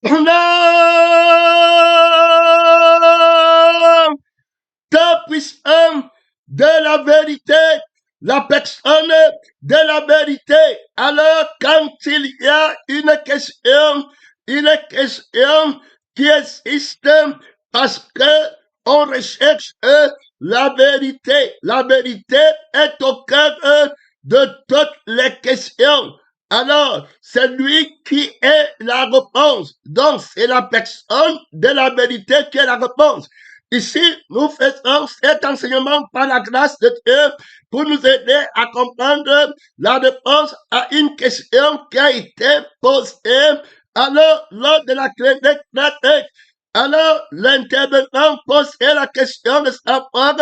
Pendant ta puissance de la vérité, la personne de la vérité. Alors, quand il y a une question qui existe parce que on recherche la vérité. La vérité est au cœur de toutes les questions. Alors, c'est lui qui est la réponse. Donc, c'est la personne de la vérité qui est la réponse. Ici, nous faisons cet enseignement par la grâce de Dieu pour nous aider à comprendre la réponse à une question qui a été posée. Alors, lors de la chronique pratique, alors l'intervenant pose la question de savoir,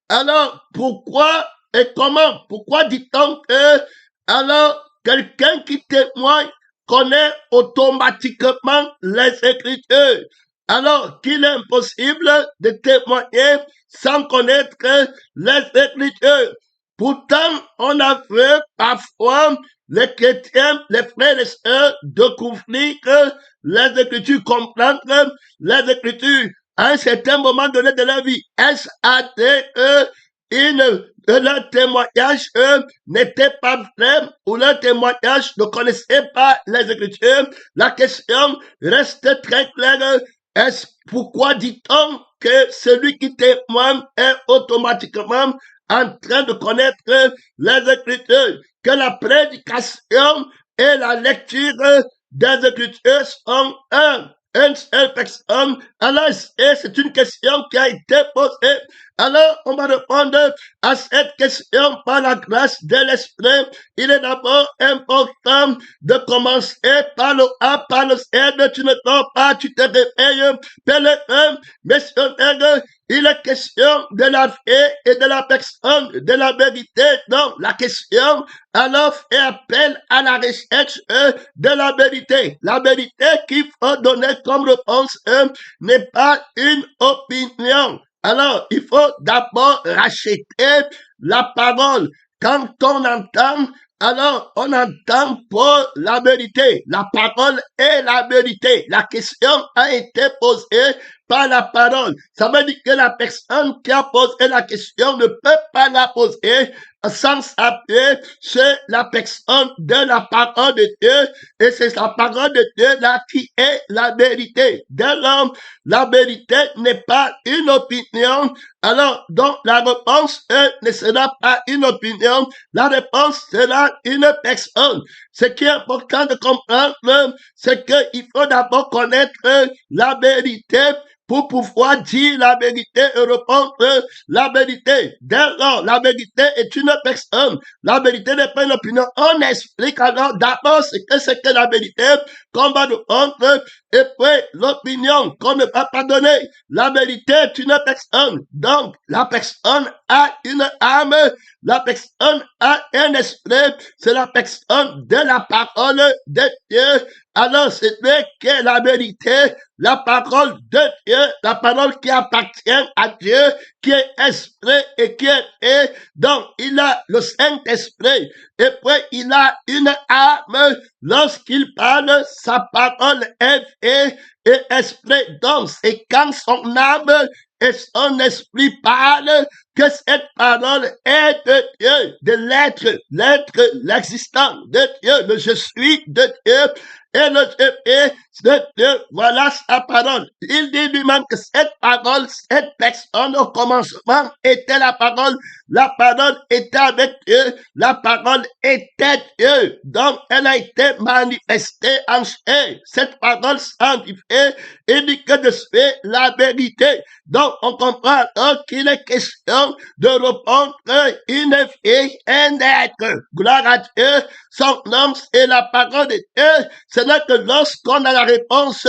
alors pourquoi et comment, pourquoi dit-on que, alors quelqu'un qui témoigne connaît automatiquement les Écritures, alors qu'il est impossible de témoigner sans connaître les Écritures. Pourtant, on a vu parfois les chrétiens, les frères et sœurs, découvrir les Écritures, comprendre les Écritures à un certain moment donné de leur vie. Est-ce à dire que leur témoignage n'était pas vrai ou leur témoignage ne connaissait pas les Écritures? La question reste très claire. Est-ce pourquoi dit-on que celui qui témoigne est automatiquement en train de connaître les Écritures, que la prédication et la lecture des Écritures sont une seule personne? Alors, c'est une question qui a été posée. Alors, on va répondre à cette question par la grâce de l'Esprit. Il est d'abord important de commencer par le A, par le Z. Tu ne dors pas, tu te réveilles, pèlerin, missionnaire. Il est question de la vie et de la personne, de la vérité. Donc, la question alors fait appel à la recherche de la vérité. La vérité qu'il faut donner comme réponse n'est pas une opinion. Alors, il faut d'abord racheter la parole. Quand on entend, alors on entend pour la vérité. La parole est la vérité. La question a été posée par la parole. Ça veut dire que la personne qui a posé la question ne peut pas la poser sans s'appuyer sur la personne de la parole de Dieu. Et c'est la parole de Dieu là qui est la vérité. Dès lors, la vérité n'est pas une opinion. Alors, donc, la réponse ne sera pas une opinion. La réponse sera une personne. Ce qui est important de comprendre, c'est qu'il faut d'abord connaître la vérité pour pouvoir dire la vérité et répondre la vérité. Dès lors, la vérité est une personne. La vérité n'est pas une opinion. On explique alors d'abord ce que c'est que la vérité qu'on va répondre et puis l'opinion qu'on ne va pas donner. La vérité est une personne. Donc, la personne a une âme. La personne a un esprit. C'est la personne de la parole de Dieu. Alors, c'est lui qui est la vérité, la parole de Dieu, la parole qui appartient à Dieu, qui est esprit et qui est. Donc, il a le Saint-Esprit. Et puis, il a une âme. Lorsqu'il parle, sa parole est vie et esprit. Donc, c'est quand son âme et son esprit parlent que cette parole est de Dieu, de l'être, l'existant de Dieu, le je suis de Dieu. Et le je est de Dieu, voilà sa parole. Il dit lui-même que cette parole, cette personne au commencement était la parole était avec Dieu, la parole était Dieu. Donc, elle a été manifestée en chair. Cette parole sanctifiée indique de fait la vérité. Donc, on comprend qu'il est question de répondre une vie, un être. Gloire à Dieu, son nom, c'est la parole de Dieu. Ce n'est que lorsqu'on a la réponse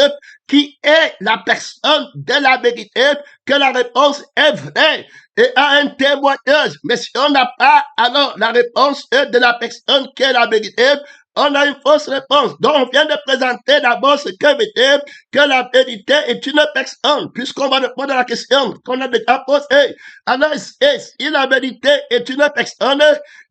qui est la personne de la vérité, que la réponse est vraie et a un témoignage. Mais si on n'a pas alors la réponse de la personne qui est la vérité, on a une fausse réponse. Donc, on vient de présenter d'abord ce que veut dire que la vérité est une personne, puisqu'on va répondre à la question qu'on a déjà posée. Alors, si la vérité est une personne,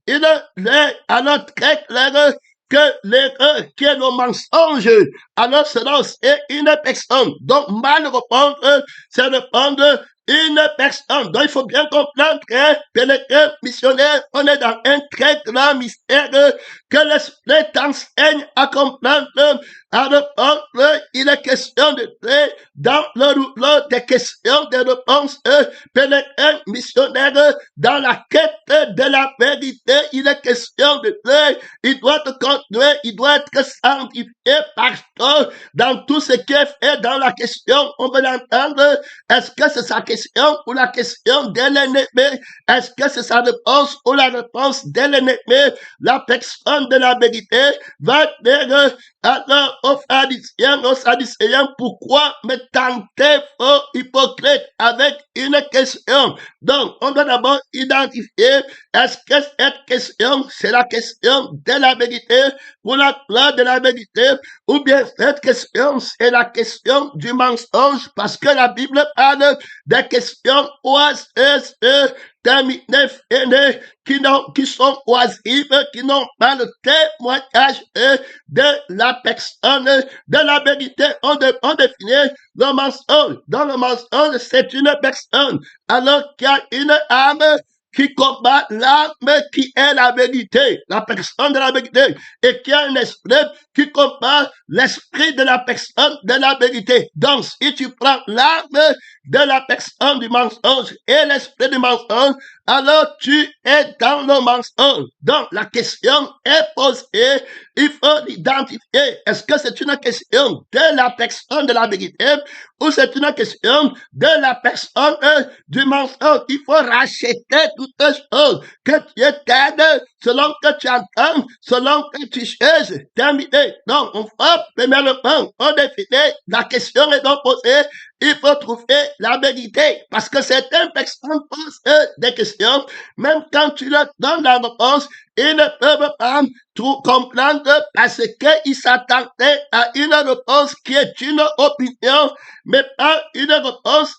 il est alors très clair que l'erreur, qui est le mensonge, alors cela c'est une personne. Donc, mal répondre, c'est répondre une personne. Donc, il faut bien comprendre que le missionnaire, on est dans un très grand mystère que l'Esprit t'enseigne à comprendre, à répondre. Il est question de très dans le rouleau des questions, des réponses. Un missionnaire dans la quête de la vérité, il est question de très. Il doit te conduire, il doit être sanctifié parce que dans tout ce qui est fait dans la question, on veut l'entendre. Est-ce que c'est sa question ou la question de l'ennemi? Est-ce que c'est sa réponse ou la réponse de l'ennemi? La personne de la vérité va dire alors aux pharisiens, aux sadducéens, pourquoi me tenter, faux hypocrite, avec une question? Donc, on doit d'abord identifier, est-ce que cette question, c'est la question de la vérité, pour la gloire de la vérité, ou bien cette question, c'est la question du mensonge, parce que la Bible parle des questions oisives, terminées, aînés, qui sont oisives, qui n'ont pas le témoignage de la personne, de la vérité. On définit le mensonge. Dans le mensonge, c'est une personne, alors qu'il y a une âme qui combat l'âme qui est la vérité, la personne de la vérité, et qui a un esprit qui combat l'esprit de la personne de la vérité. Donc, si tu prends l'âme de la personne du mensonge et l'esprit du mensonge, alors tu es dans le mensonge. Donc, la question est posée, il faut l'identifier. Est-ce que c'est une question de la personne de la vérité ou c'est une question de la personne du mensonge? Il faut racheter toutes choses que Dieu t'aide selon que tu entends, selon que tu cherches. Terminé. Donc, on va premièrement, on définit, la question est donc posée, il faut trouver la vérité. Parce que certaines personnes posent des questions, même quand tu leur donnes la réponse, ils ne peuvent pas comprendre parce qu'ils s'attendaient à une réponse qui est une opinion, mais pas une réponse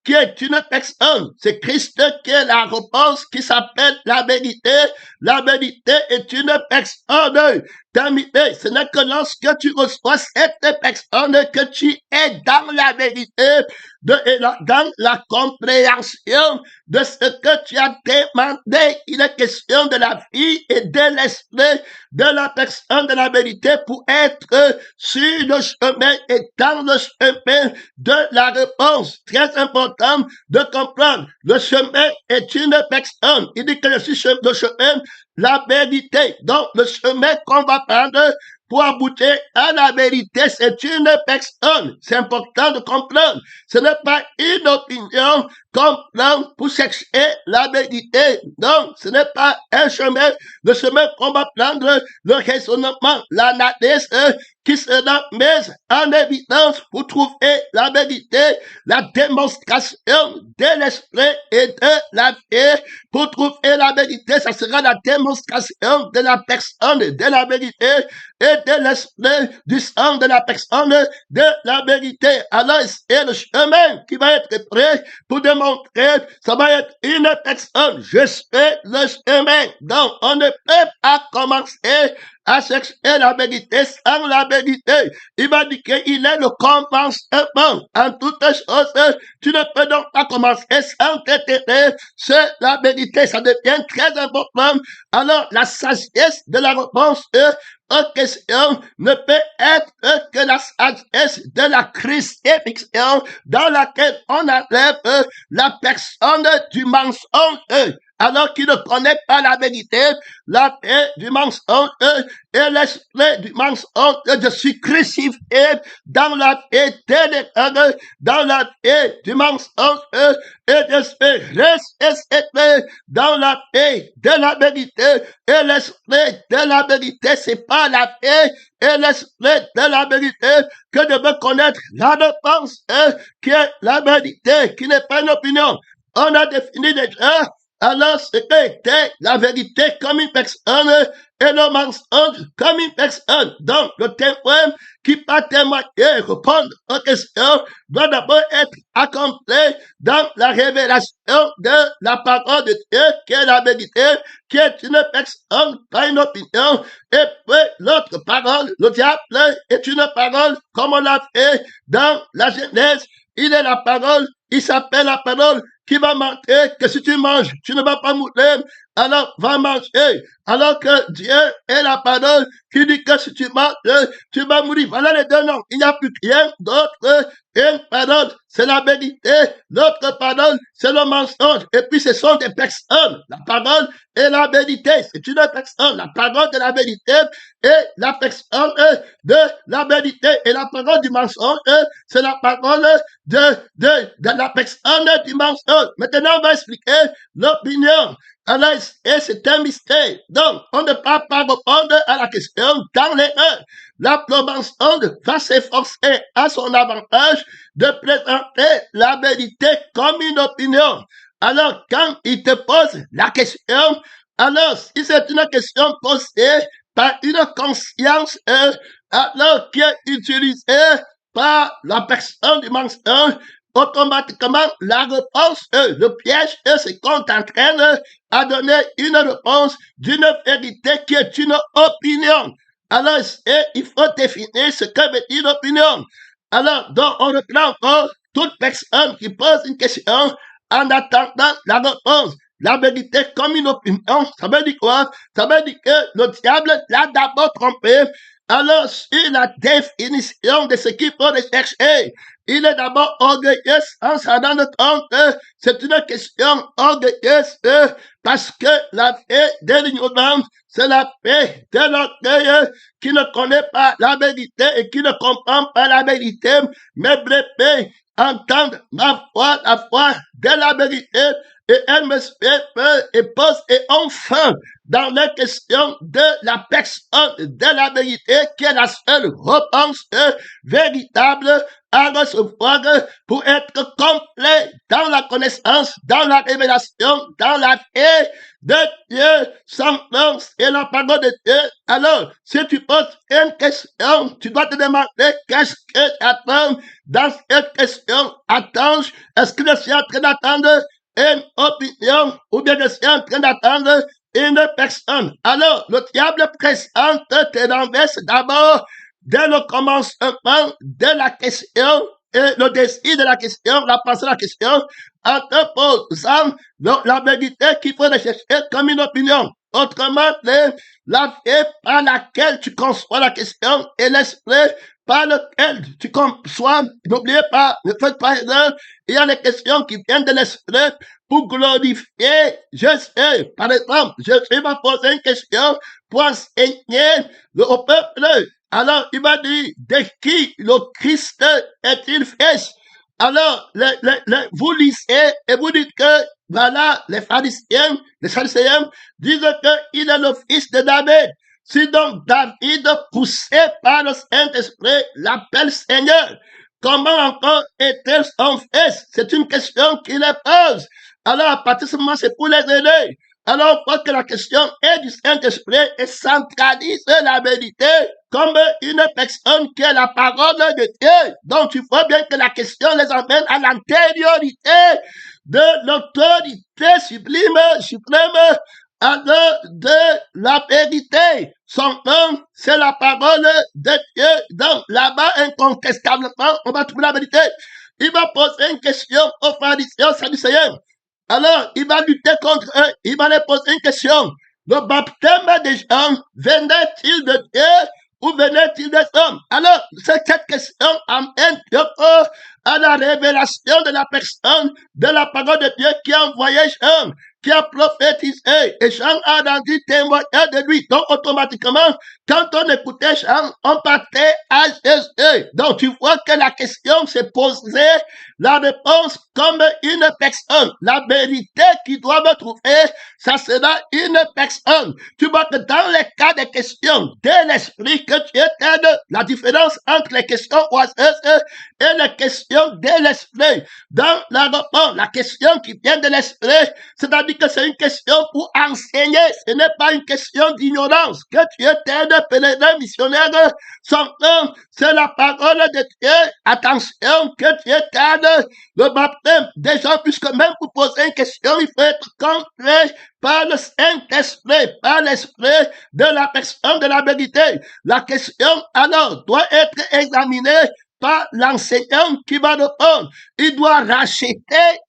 qui est une personne. C'est Christ qui est la réponse qui s'appelle la vérité. La vérité est une personne. Terminé. Ce n'est que lorsque tu reçois cette personne que tu es dans la vérité, dans la compréhension de ce que tu as demandé. Il est question de la vie et de l'esprit de la personne de la vérité pour être sur le chemin et dans le chemin de la réponse. Très important de comprendre. Le chemin est une personne. Il dit que je suis le chemin, la vérité. Donc, le chemin qu'on va prendre pour aboutir à la vérité, c'est une personne. C'est important de comprendre. Ce n'est pas une opinion qu'on prend pour chercher la vérité. Donc, ce n'est pas un chemin. Le chemin qu'on va prendre, le raisonnement, l'analyse qui sera mise en évidence pour trouver la vérité, la démonstration de l'esprit et de la vie. Pour trouver la vérité, ça sera la démonstration de la personne, de la vérité et de l'esprit du sang de la personne de la vérité. Alors, c'est le chemin qui va être prêt pour démontrer, ça va être une personne. Je suis le chemin. Donc, on ne peut pas commencer à chercher la vérité sans la vérité. Il va dire qu'il est le commencement en toutes choses. Tu ne peux donc pas commencer sans t'éteindre sur la vérité. Ça devient très important. Alors, la sagesse de la réponse aux questions ne peut être que la sagesse de la crucifixion dans laquelle on enlève la personne du mensonge. Alors qu'il ne connaît pas la vérité, la paix du mensonge et l'esprit du mensonge, je suis crucifié dans la paix de l'erreur, dans la paix du mensonge et je suis ressuscité dans la paix de la vérité et l'esprit de la vérité. C'est pas la paix et l'esprit de la vérité que je veux connaître la réponse qui est la vérité, qui n'est pas une opinion. On a défini déjà alors, c'était la vérité comme une personne et le mensonge comme une personne. Donc, le témoin qui va témoigner, répondre aux questions, doit d'abord être accompli dans la révélation de la parole de Dieu, qui est la vérité, qui est une personne, pas une opinion. Et puis, l'autre parole, le diable est une parole, comme on l'a fait dans la Genèse. Il est la parole, il s'appelle la parole, qui va montrer que si tu manges, tu ne vas pas mourir, alors va manger. Alors que Dieu est la parole qui dit que si tu manges, tu vas mourir. Voilà les deux noms. Il n'y a plus rien d'autre. Une parole, c'est la vérité. L'autre parole, c'est le mensonge. Et puis ce sont des personnes. La parole et la vérité. C'est une personne. La parole de la vérité et la personne de la vérité. Et la parole du mensonge, c'est la parole de la personne du mensonge. Maintenant, on va expliquer l'opinion. Alors, et c'est un mystère. Donc, on ne peut pas répondre à la question dans l'erreur. La mensonge va s'efforcer à son avantage de présenter la vérité comme une opinion. Alors, quand il te pose la question, alors, si c'est une question posée par une conscience, alors qui est utilisée par la personne du mensonge, automatiquement, la réponse, le piège, c'est qu'on t'entraîne à donner une réponse d'une vérité qui est une opinion. Alors, il faut définir ce que veut dire l'opinion. Alors, donc, on reprend encore toute personne qui pose une question en attendant la réponse. La vérité comme une opinion, ça veut dire quoi? Ça veut dire que le diable l'a d'abord trompé. Alors, sur la définition de ce qu'il faut rechercher, il est d'abord orgueilleux en s'en rendre compte. C'est une question orgueilleuse parce que la paix de l'ignorance, c'est la paix de l'orgueil qui ne connaît pas la vérité et qui ne comprend pas la vérité, mais préfère entendre ma foi, la foi de la vérité, et elle me fait peur et pose et enfin dans la question de la personne de la vérité qui est la seule réponse véritable à recevoir pour être complet dans la connaissance, dans la révélation, dans la paix de Dieu, sans nom et la parole de Dieu. Alors, si tu poses une question, tu dois te demander qu'est-ce que j'attends dans cette question. Attends, est-ce que je suis en train d'attendre une opinion ou bien je suis en train d'attendre une personne? Alors, le diable présente tes renverses d'abord dès le commencement de la question et le désir de la question, la pensée de la question, en te posant la vérité qu'il faut rechercher comme une opinion. Autrement, la vie par laquelle tu conçois la question et l'esprit par lequel tu conçois, n'oubliez pas, ne faites pas erreur, il y a des questions qui viennent de l'esprit pour glorifier. Je sais, par exemple, je vais me poser une question pour enseigner au peuple. Alors, il m'a dit, de qui le Christ est-il fils? Alors, vous lisez et vous dites que, voilà, les pharisiens disent qu'il est le fils de David. Si donc David, poussé par le Saint-Esprit, l'appelle Seigneur, comment encore est-il son fils? C'est une question qu'il pose. Alors, à partir de ce moment, c'est pour les aider. Alors, on voit que la question est du Saint-Esprit et centralise la vérité comme une personne qui est la parole de Dieu. Donc, tu vois bien que la question les emmène à l'antériorité de l'autorité suprême, alors de la vérité. Son nom, c'est la parole de Dieu. Donc, là-bas, incontestablement, on va trouver la vérité. Il va poser une question aux pharisiens sadducéens. Alors, il va lutter contre eux. Il va les poser une question. Le baptême des gens venait-il de Dieu ou venait-il des hommes? Alors, cette question amène à la révélation de la personne, de la parole de Dieu qui a envoyé Jean, qui a prophétisé, et Jean a rendu témoignage de lui. Donc, automatiquement, quand on écoutait Jean, on partait à Jésus. Donc, tu vois que la question s'est posée, la réponse comme une personne. La vérité qui doit me trouver, ça sera une personne. Tu vois que dans les cas des questions de l'esprit que tu t'aides, la différence entre les questions oiseuses et les questions de l'esprit. Dans la réponse, la question qui vient de l'esprit, c'est-à-dire que c'est une question pour enseigner. Ce n'est pas une question d'ignorance. Que tu étais de pèlerin missionnaire, son nom, c'est la parole de Dieu. Attention, que tu étais le baptême. Déjà, puisque même pour poser une question, il faut être complet par le Saint-Esprit, par l'Esprit de la personne de la vérité. La question, alors, doit être examinée par l'enseignant qui va répondre. Il doit racheter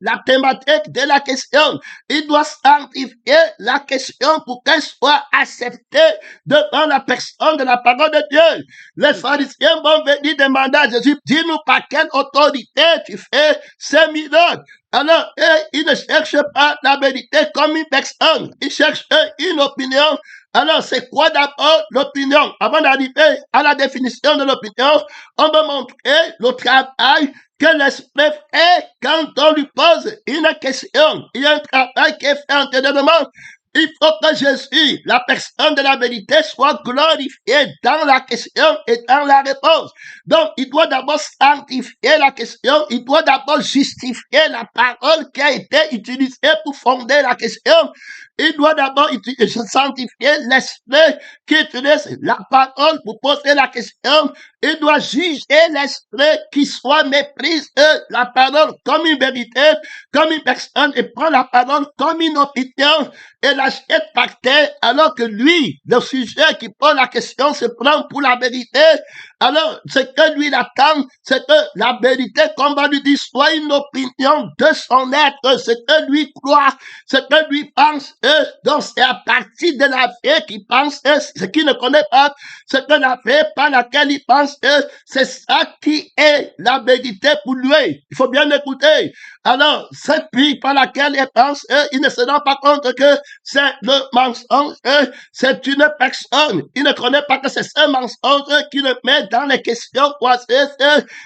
la thématique de la question. Il doit sanctifier la question pour qu'elle soit acceptée devant la personne de la parole de Dieu. Les pharisiens vont venir demander à Jésus, dis-nous par quelle autorité tu fais ces miracles. Alors, ils ne cherchent pas la vérité comme une personne. Ils cherchent une opinion. Alors, c'est quoi d'abord l'opinion? Avant d'arriver à la définition de l'opinion, on va montrer le travail que l'esprit fait quand on lui pose une question. Il y a un travail qui est fait antérieurement. Il faut que Jésus, la personne de la vérité, soit glorifié dans la question et dans la réponse. Donc, il doit d'abord sanctifier la question, il doit d'abord justifier la parole qui a été utilisée pour fonder la question. Il doit d'abord sanctifier l'esprit qui utilise la parole pour poser la question. Il doit juger l'esprit qui soit méprise la parole comme une vérité, comme une personne, et prend la parole comme une opinion et la jette par terre, alors que lui, le sujet qui pose la question, se prend pour la vérité. Alors, ce que lui attend, c'est que la vérité, qu'on va lui dire, soit une opinion de son être, ce que lui croit, ce que lui pense. Donc, c'est à partir de la vie qu'il pense, ce qu'il ne connaît pas, ce que la vie par laquelle il pense, c'est ça qui est la vérité pour lui. Il faut bien écouter. Alors, cette vie par laquelle il pense, il ne se rend pas compte que c'est le mensonge, c'est une personne. Il ne connaît pas que c'est ce mensonge qui le met dans les questions croisées,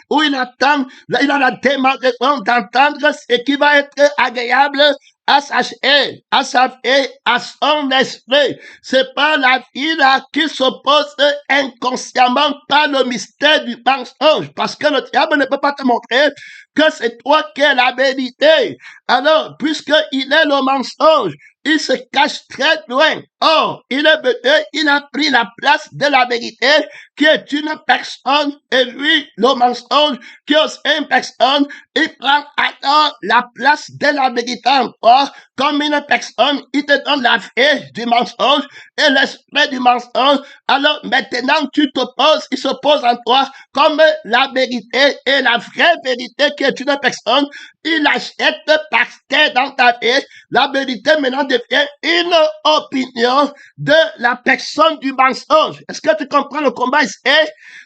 où il attend, il a la démarcation d'entendre ce qui va être agréable à sa chair, à sa vie, à son esprit. C'est pas la vie là qui s'oppose inconsciemment par le mystère du mensonge, parce que le diable ne peut pas te montrer que c'est toi qui es la vérité. Alors, puisqu'il est le mensonge, il se cache très loin. Or, il est venu, il a pris la place de la vérité, qui est une personne, et lui, le mensonge, qui est une personne, il prend alors la place de la vérité en toi, comme une personne, il te donne la vie du mensonge et l'esprit du mensonge. Alors, maintenant, tu t'opposes, il s'oppose en toi, comme la vérité et la vraie vérité qui est une personne, il achète par terre dans ta vie. La vérité maintenant devient une opinion de la personne du mensonge. Est-ce que tu comprends le combat ici?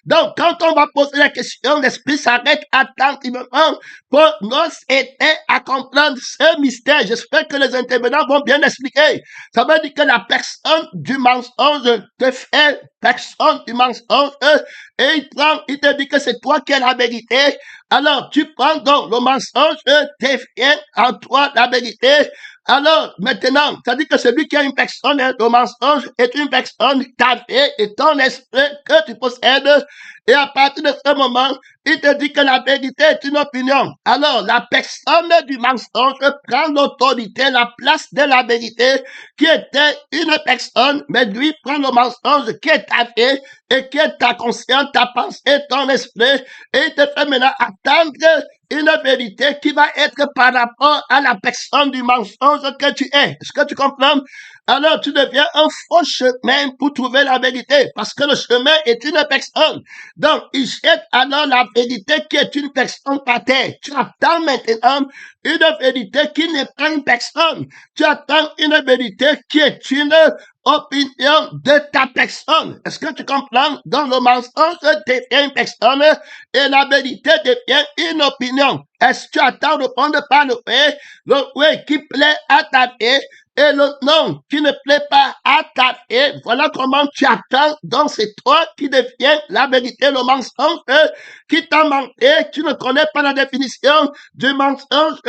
Donc, quand on va poser la question, l'esprit s'arrête attentivement pour nous aider à comprendre ce mystère. J'espère que les intervenants vont bien expliquer. Ça veut dire que la personne du mensonge te fait personne du mensonge et il te dit que c'est toi qui es la vérité. Alors, tu prends donc le mensonge, devient en toi la vérité. Alors, maintenant, ça dit que celui qui a une personne, le mensonge est une personne, ta vie et ton esprit que tu possèdes. Et à partir de ce moment, il te dit que la vérité est une opinion. Alors, la personne du mensonge prend l'autorité, la place de la vérité, qui était une personne, mais lui prend le mensonge qui est ta vie et qui est ta conscience, ta pensée, ton esprit, et il te fait maintenant attendre une vérité qui va être par rapport à la personne du mensonge que tu es. Est-ce que tu comprends? Alors tu deviens un faux chemin pour trouver la vérité, parce que le chemin est une personne. Donc, il jette alors la vérité qui est une personne par terre. Tu attends maintenant une vérité qui n'est pas une personne. Tu attends une vérité qui est une opinion de ta personne. Est-ce que tu comprends? Donc, le mensonge devient une personne et la vérité devient une opinion. Est-ce que tu attends répondre par le oui qui plaît à ta vie, et le non qui ne plaît pas à ta vie? Voilà comment tu attends. Donc, c'est toi qui deviens la vérité, le mensonge qui t'a manqué. Tu ne connais pas la définition du mensonge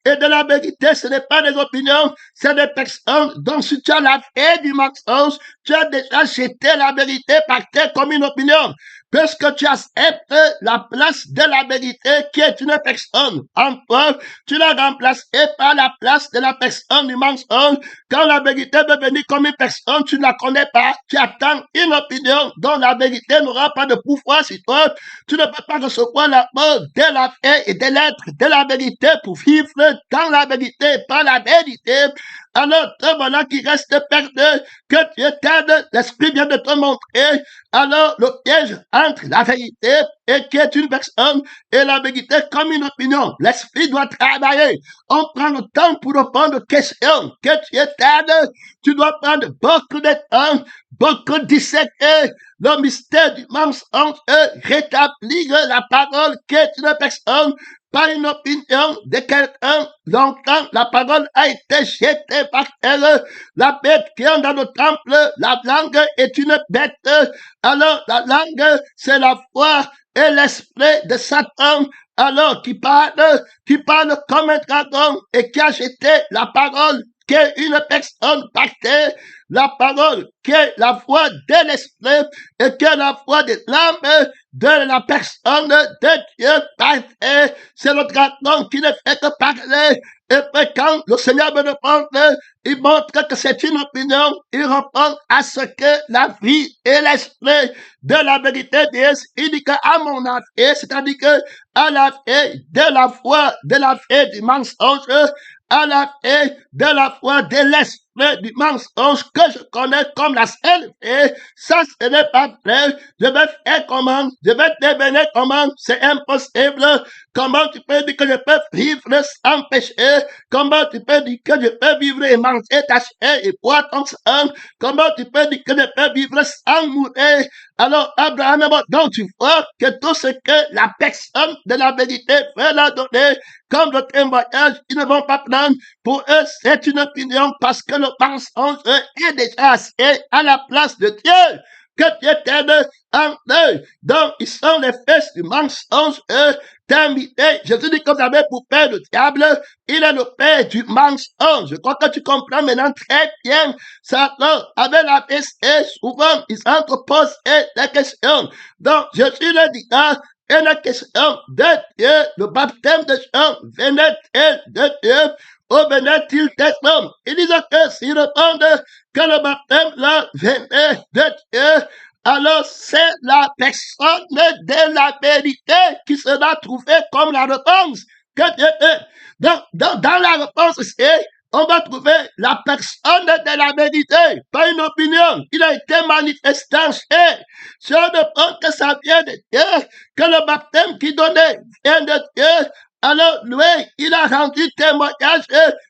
et de la vérité. Ce n'est pas des opinions, c'est des personnes. Donc, si tu as la vie du mensonge, tu as déjà jeté la vérité par terre comme une opinion. puisque tu acceptes la place de la vérité qui est une personne en toi, tu l'as remplacé par la place de la personne du mensonge. Quand la vérité veut venir comme une personne, tu ne la connais pas, tu attends une opinion dont la vérité n'aura pas de pouvoir sur toi. Tu ne peux pas recevoir la mort de la paix et de l'être de la vérité pour vivre dans la vérité, par la vérité. Alors, te voilà qui reste perdu, que Dieu t'aide, l'Esprit vient de te montrer. Alors, le piège entre la vérité et qui est une personne et la vérité comme une opinion. L'Esprit doit travailler. On prend le temps pour répondre aux questions. Que Dieu t'aide. Tu dois prendre beaucoup de temps, beaucoup disséquer le mystère du mensonge et rétablir la parole qui est une personne, pas une opinion de quelqu'un. Longtemps, la parole a été jetée par terre. La bête qui est dans le temple, la langue est une bête. Alors, la langue, c'est la foi et l'esprit de Satan. Alors, qui parle comme un dragon et qui a jeté la parole qui est une personne par terre, la parole qui est la voix de l'esprit et qui est la voix de l'âme de la personne de Dieu par terre. C'est le dragon qui ne fait que parler. Et puis quand le Seigneur me répond, il montre que c'est une opinion, il répond à ce que la vie et l'esprit de la vérité disent. Il dit qu'à mon avis, c'est-à-dire que à la fin de la foi, de la fin du mensonge, à la fin de la foi de l'esprit du mensonge que je connais comme la seule vie, ça ce n'est pas vrai. Je vais faire comment? Je vais devenir comment? C'est impossible. Comment tu peux dire que je peux vivre sans péché? Comment tu peux dire que je peux vivre et manger ta chair et boire ton sang? Comment tu peux dire que je peux vivre sans mourir? Alors, Abraham, donc tu vois que tout ce que la personne de la vérité veut leur donner comme le témoignage, ils ne vont pas prendre. Pour eux, c'est une opinion parce que le mensonge est déjà assez à la place de Dieu. Que Dieu t'aide en eux. Donc, ils sont les fils du mensonge, terminé. Jésus dit que vous avez pour père le diable, il est le père du mensonge. Je crois que tu comprends maintenant très bien. Satan, avec la PST, souvent, ils entreposent des questions. Donc, Jésus le dit, et la question de Dieu, le baptême de Jean, venait-il de Dieu ou venait-il des hommes? Ils disent que s'ils répondent que le baptême là venait de Dieu, alors c'est la personne de la vérité qui sera trouvée comme la réponse que Dieu est. Dans la réponse, c'est on va trouver la personne de la vérité, pas une opinion. Il a été manifesté en chair. Si on ne prend que ça vient de Dieu, que le baptême qui donnait vient de Dieu, alors lui, il a rendu témoignage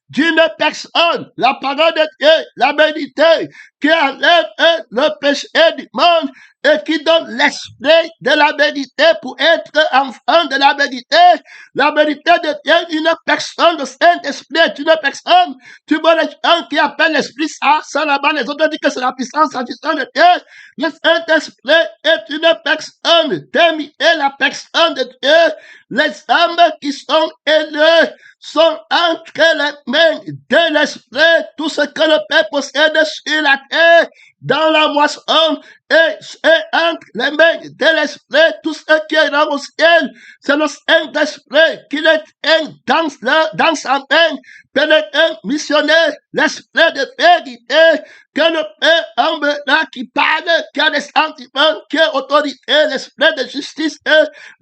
d'une personne, la parole de Dieu, la vérité, qui enlève le péché du monde et qui donne l'esprit de la vérité pour être enfant de la vérité. La vérité de Dieu, une personne, le Saint-Esprit est une personne. Tu vois les gens qui appellent l'Esprit ça là-bas, les autres disent que c'est la puissance de Dieu. Le Saint-Esprit est une personne, terminée la personne de Dieu. Les âmes qui sont élevées sont entre les mains de l'Esprit. Tout ce que le Père possède sur la terre, dans la moisson, et entre les mains de l'Esprit, tout ce qui est dans le ciel, c'est le Saint-Esprit qui les tient dans sa main, pénétrant, missionnaire, l'Esprit de vérité, que le Père emmena qui parle, qui a des sentiments, qui a autorité, l'Esprit de justice,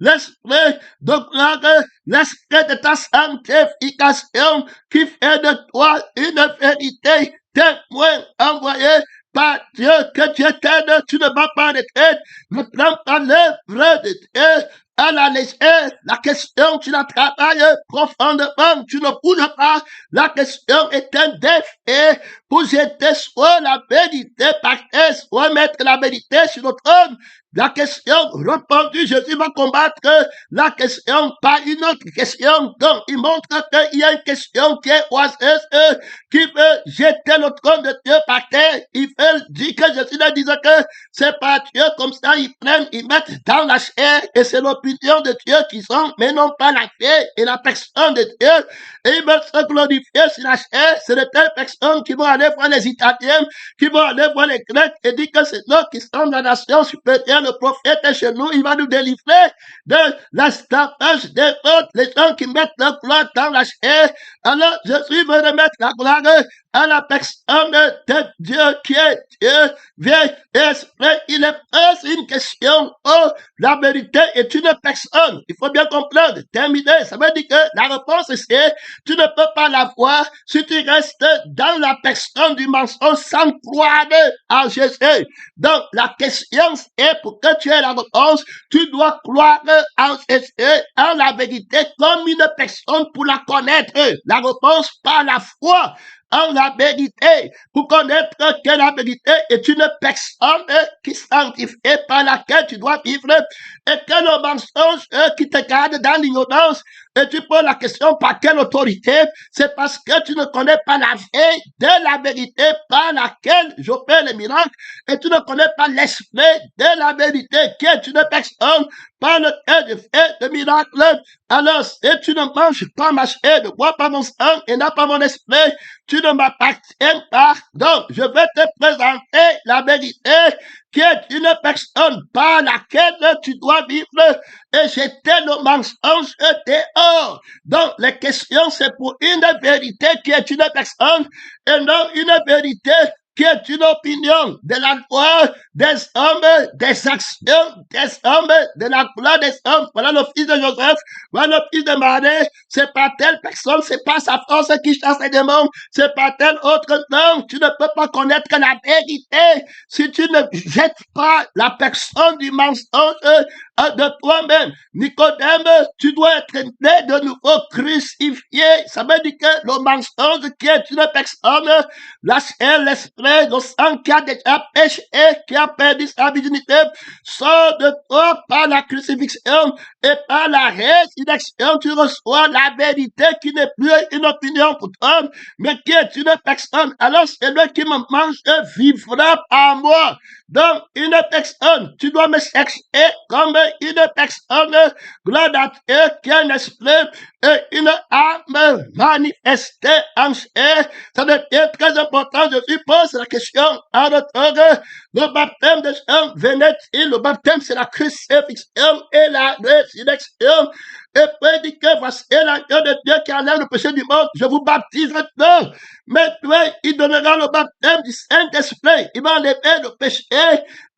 l'Esprit de gloire, l'Esprit de ta sanctification, qui fait de toi une vérité, témoin envoyé par Dieu, que Dieu t'aide, tu ne vas pas en retraite, ne prends pas l'œuvre de Dieu à la légère. La question, tu la travailles profondément, tu ne bouges pas. La question est un défi pour jeter soit la vérité par terre, soit mettre la vérité sur le trône. La question répondue, Jésus va combattre la question par une autre question. Donc, il montre qu'il y a une question qui est oiseuse, qui veut jeter le trône de Dieu par terre. Il veut dire que Jésus leur disait que c'est pas Dieu comme ça, ils prennent, ils mettent dans la chair, et c'est l'opinion de Dieu qu'ils ont, mais non pas la chair et la personne de Dieu. Et ils veulent se glorifier sur la chair. C'est de telles personnes qui vont aller voir les Italiens, qui vont aller voir les Grecs et dire que c'est eux qui sont la nation supérieure le prophète est chez nous, il va nous délivrer de l'esclavage des autres, les gens qui mettent leur gloire dans la chair. Alors, Jésus veut remettre la gloire à la personne de Dieu qui est Dieu, vieil esprit. Il est une question. Oh, la vérité est une personne. Il faut bien comprendre. Terminé. Ça veut dire que la réponse c'est, tu ne peux pas la voir si tu restes dans la personne du mensonge sans croire en Jésus. Donc, la question est, pour que tu aies la réponse, tu dois croire en Jésus, en la vérité, comme une personne pour la connaître. La réponse par la foi. En la vérité, pour connaître que la vérité est une personne qui est sanctifiée par laquelle tu dois vivre et que le mensonge qui te garde dans l'ignorance. Et tu poses la question par quelle autorité? C'est parce que tu ne connais pas la veille de la vérité par laquelle j'opère les miracles et tu ne connais pas l'esprit de la vérité qui est une personne par lequel je fais des miracles. Alors, si tu ne manges pas ma chair, ne bois pas mon sang et n'as pas mon esprit, tu ne m'appartiens pas. Donc, je vais te présenter la vérité qui est une personne par laquelle tu dois vivre et jeter le mensonge dehors. Donc, la question, c'est pour une vérité qui est une personne et non une vérité qui est une opinion de la loi des hommes, des actions des hommes, de la gloire des hommes. Voilà le fils de Joseph, voilà le fils de Marie. C'est pas telle personne, c'est pas sa force qui chasse les démons, c'est pas telle autre. Non, tu ne peux pas connaître la vérité si tu ne jettes pas la personne du mensonge de toi-même. Nicodème, tu dois être né de nouveau crucifié. Ça veut dire que le mensonge qui est une personne, la chair, l'esprit, le sang qui a déjà péché, qui a perdu sa virginité, sort de toi par la crucifixion et par la résurrection. Tu reçois la vérité qui n'est plus une opinion pour toi, mais qui est une personne. Alors celui qui me mange vivra par moi. Donc, une personne, tu dois me chercher comme une personne, gloire à Dieu, qui a un esprit et une âme manifestée en chair. Ça devient très important. Je lui pose la question en retour. Le baptême de Jean venait-il? Le baptême, c'est la crucifixion et la résurrection. Et puis dit que voici l'agneau de Dieu qui enlève le péché du monde. Je vous baptise maintenant. Maintenant, il donnera le baptême du Saint-Esprit. Il va enlever le péché.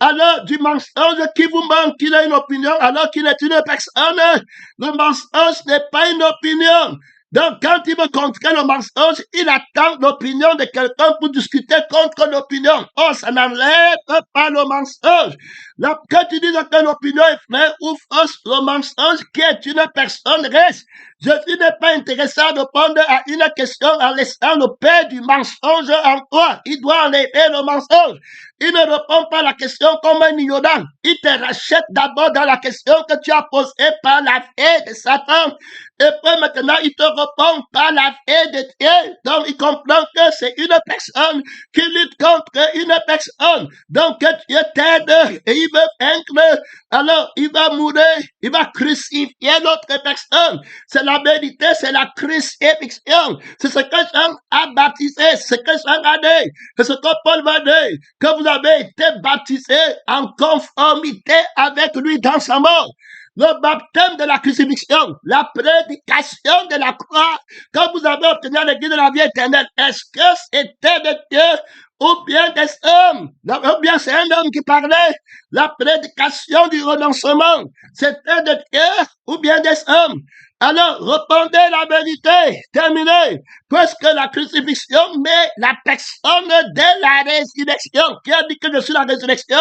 Alors, du mensonge qui vous manque, qu'il a une opinion, alors qu'il est une personne. Le mensonge n'est pas une opinion. Donc, quand il veut contrer le mensonge, il attend l'opinion de quelqu'un pour discuter contre l'opinion. Oh, ça n'enlève pas le mensonge. Là, quand tu dis que l'opinion est vraie ou fausse, le mensonge qui est une personne reste. Jésus n'est pas intéressé à répondre à une question en laissant le père du mensonge en toi. Il doit enlever le mensonge. Il ne répond pas à la question comme un ignorant. Il te rachète d'abord dans la question que tu as posée par la foi de Satan. Et puis maintenant, il te répond par la foi de Dieu. Donc, il comprend que c'est une personne qui lutte contre une personne. Donc, que Dieu t'aide et il veut vaincre. Alors, il va mourir. Il va crucifier l'autre personne. C'est la vérité, c'est la crucifixion. C'est ce que Jean a baptisé. C'est ce que Jean a dit. C'est ce que Paul va dire. Que vous avez été baptisé en conformité avec lui dans sa mort. Le baptême de la crucifixion, la prédication de la croix, quand vous avez obtenu l'église de la vie éternelle, est-ce que c'était de Dieu ou bien des hommes? Ou bien c'est un homme qui parlait? La prédication du renoncement, c'était de Dieu ou bien des hommes? Alors, répondez la vérité. Terminé. Puisque la crucifixion met la personne de la résurrection, qui a dit que je suis la résurrection,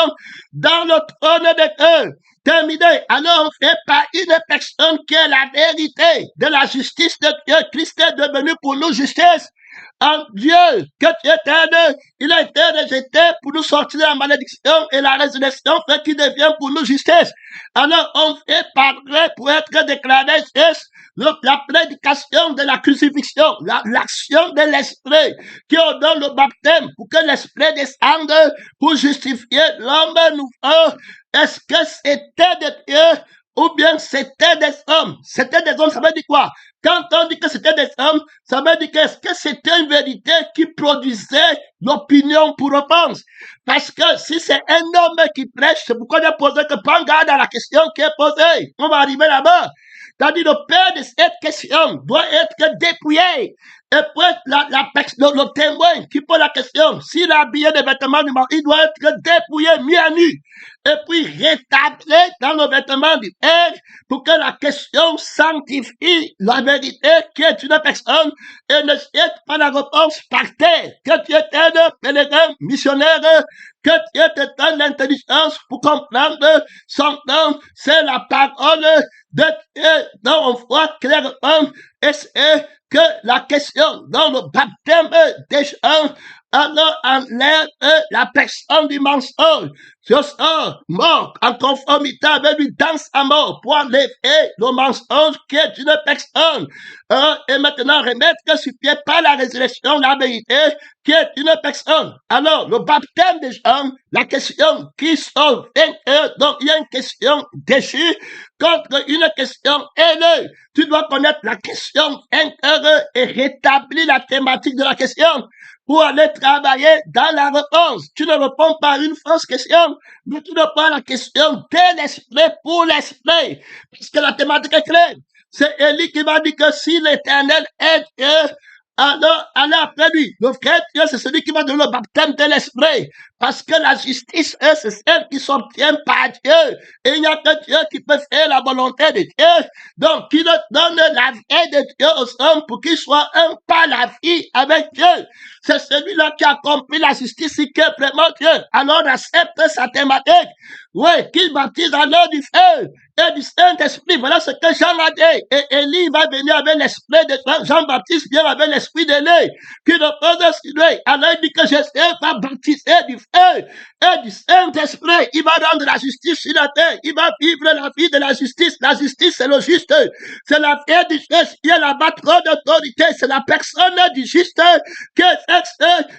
dans le trône de Dieu. Terminé. Alors, on fait par une personne qui est la vérité de la justice de Dieu. Christ est devenu pour nous justice. En Dieu, que Dieu t'aide, il a été rejeté pour nous sortir de la malédiction et la résurrection fait qu'il devient pour nous justice. Alors, on fait parler pour être déclaré juste la prédication de la crucifixion, l'action de l'esprit qui ordonne le baptême pour que l'esprit descende pour justifier l'homme nouveau. Est-ce que c'était de Dieu ou bien c'était des hommes. C'était des hommes, ça veut dire quoi? Quand on dit que c'était des hommes, ça veut dire qu'est-ce que c'était une vérité qui produisait l'opinion pour repense. Parce que si c'est un homme qui prêche, c'est pourquoi il a posé que prends garde à la question qui est posée. On va arriver là-bas. C'est-à-dire, le père de cette question doit être dépouillé. Et puis, le témoin qui pose la question, s'il a habillé des vêtements du mari, il doit être dépouillé, mis à nu. Et puis, rétabli dans le vêtement du père pour que la question sanctifie la vérité qui est une personne et ne jette pas la réponse par terre. Que tu étais un pèlerin missionnaire, que tu étais l'intelligence pour comprendre son nom, c'est la parole de Dieu dont on voit clairement et c'est que la question dans le baptême des gens alors enlève la personne du mensonge. Je sors mort en conformité avec lui dans sa mort pour enlever le mensonge qui est une personne. Et maintenant remettre sur pied par la résurrection la vérité qui est une personne. Alors, le baptême des gens, la question qui sont vainqueurs, donc il y a une question déchue contre une question haineux. Tu dois connaître la question vainqueur et rétablir la thématique de la question pour aller travailler dans la réponse. Tu ne réponds pas à une fausse question, mais tu réponds à la question de l'esprit pour l'esprit. Parce que la thématique est claire. C'est Élie qui va dire que si l'Éternel est Dieu, alors après lui. Le vrai Dieu, c'est celui qui va donner le baptême de l'esprit. Parce que la justice, c'est celle qui s'obtient par Dieu. Et il n'y a que Dieu qui peut faire la volonté de Dieu. Donc, qui donne la vie de Dieu aux hommes pour qu'ils soient un par la vie avec Dieu. C'est celui-là qui a accompli la justice qui est vraiment Dieu. Alors, accepte sa thématique. Oui, qu'il baptise à l'eau du feu et du Saint-Esprit. Voilà ce que Jean a dit. Et Élie va venir avec l'esprit de Jean-Baptiste vient avec l'esprit d'Élie qui repose sur lui. Alors, il dit que Jésus va baptiser du feu et du Saint-Esprit. Il va rendre la justice sur la terre. Il va vivre la vie de la justice. La justice, c'est le juste. C'est la vie du juste. Il y a la patronne d'autorité. C'est la personne du juste qui exerce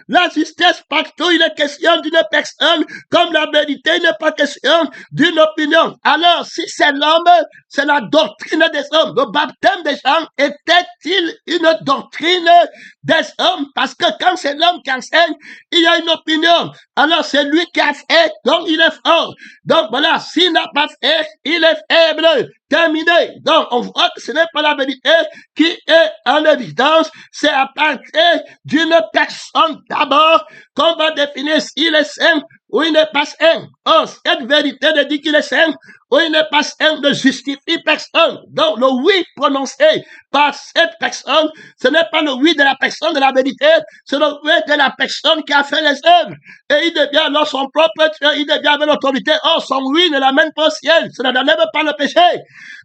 la justice partout. Il est question d'une personne comme la vérité n'est pas question d'une opinion. Alors, si c'est l'homme, c'est la doctrine des hommes. Le baptême des gens était-il une doctrine des hommes? Parce que quand c'est l'homme qui enseigne, il y a une opinion. Alors, c'est lui qui a fait, donc il est fort. Donc voilà, s'il n'a pas fait, il est faible. Terminé. Donc, on voit que ce n'est pas la vérité qui est en évidence. C'est à partir d'une personne d'abord qu'on va définir s'il est saint ou il n'est pas saint. Or, cette vérité de dire qu'il est saint ou il n'est pas saint ne justifie personne. Donc, le oui prononcé par cette personne, ce n'est pas le oui de la personne de la vérité, c'est le oui de la personne qui a fait les œuvres. Et il devient alors son propre Dieu, il devient avec l'autorité. Or, son oui ne l'amène pas au ciel, cela n'enlève pas le péché.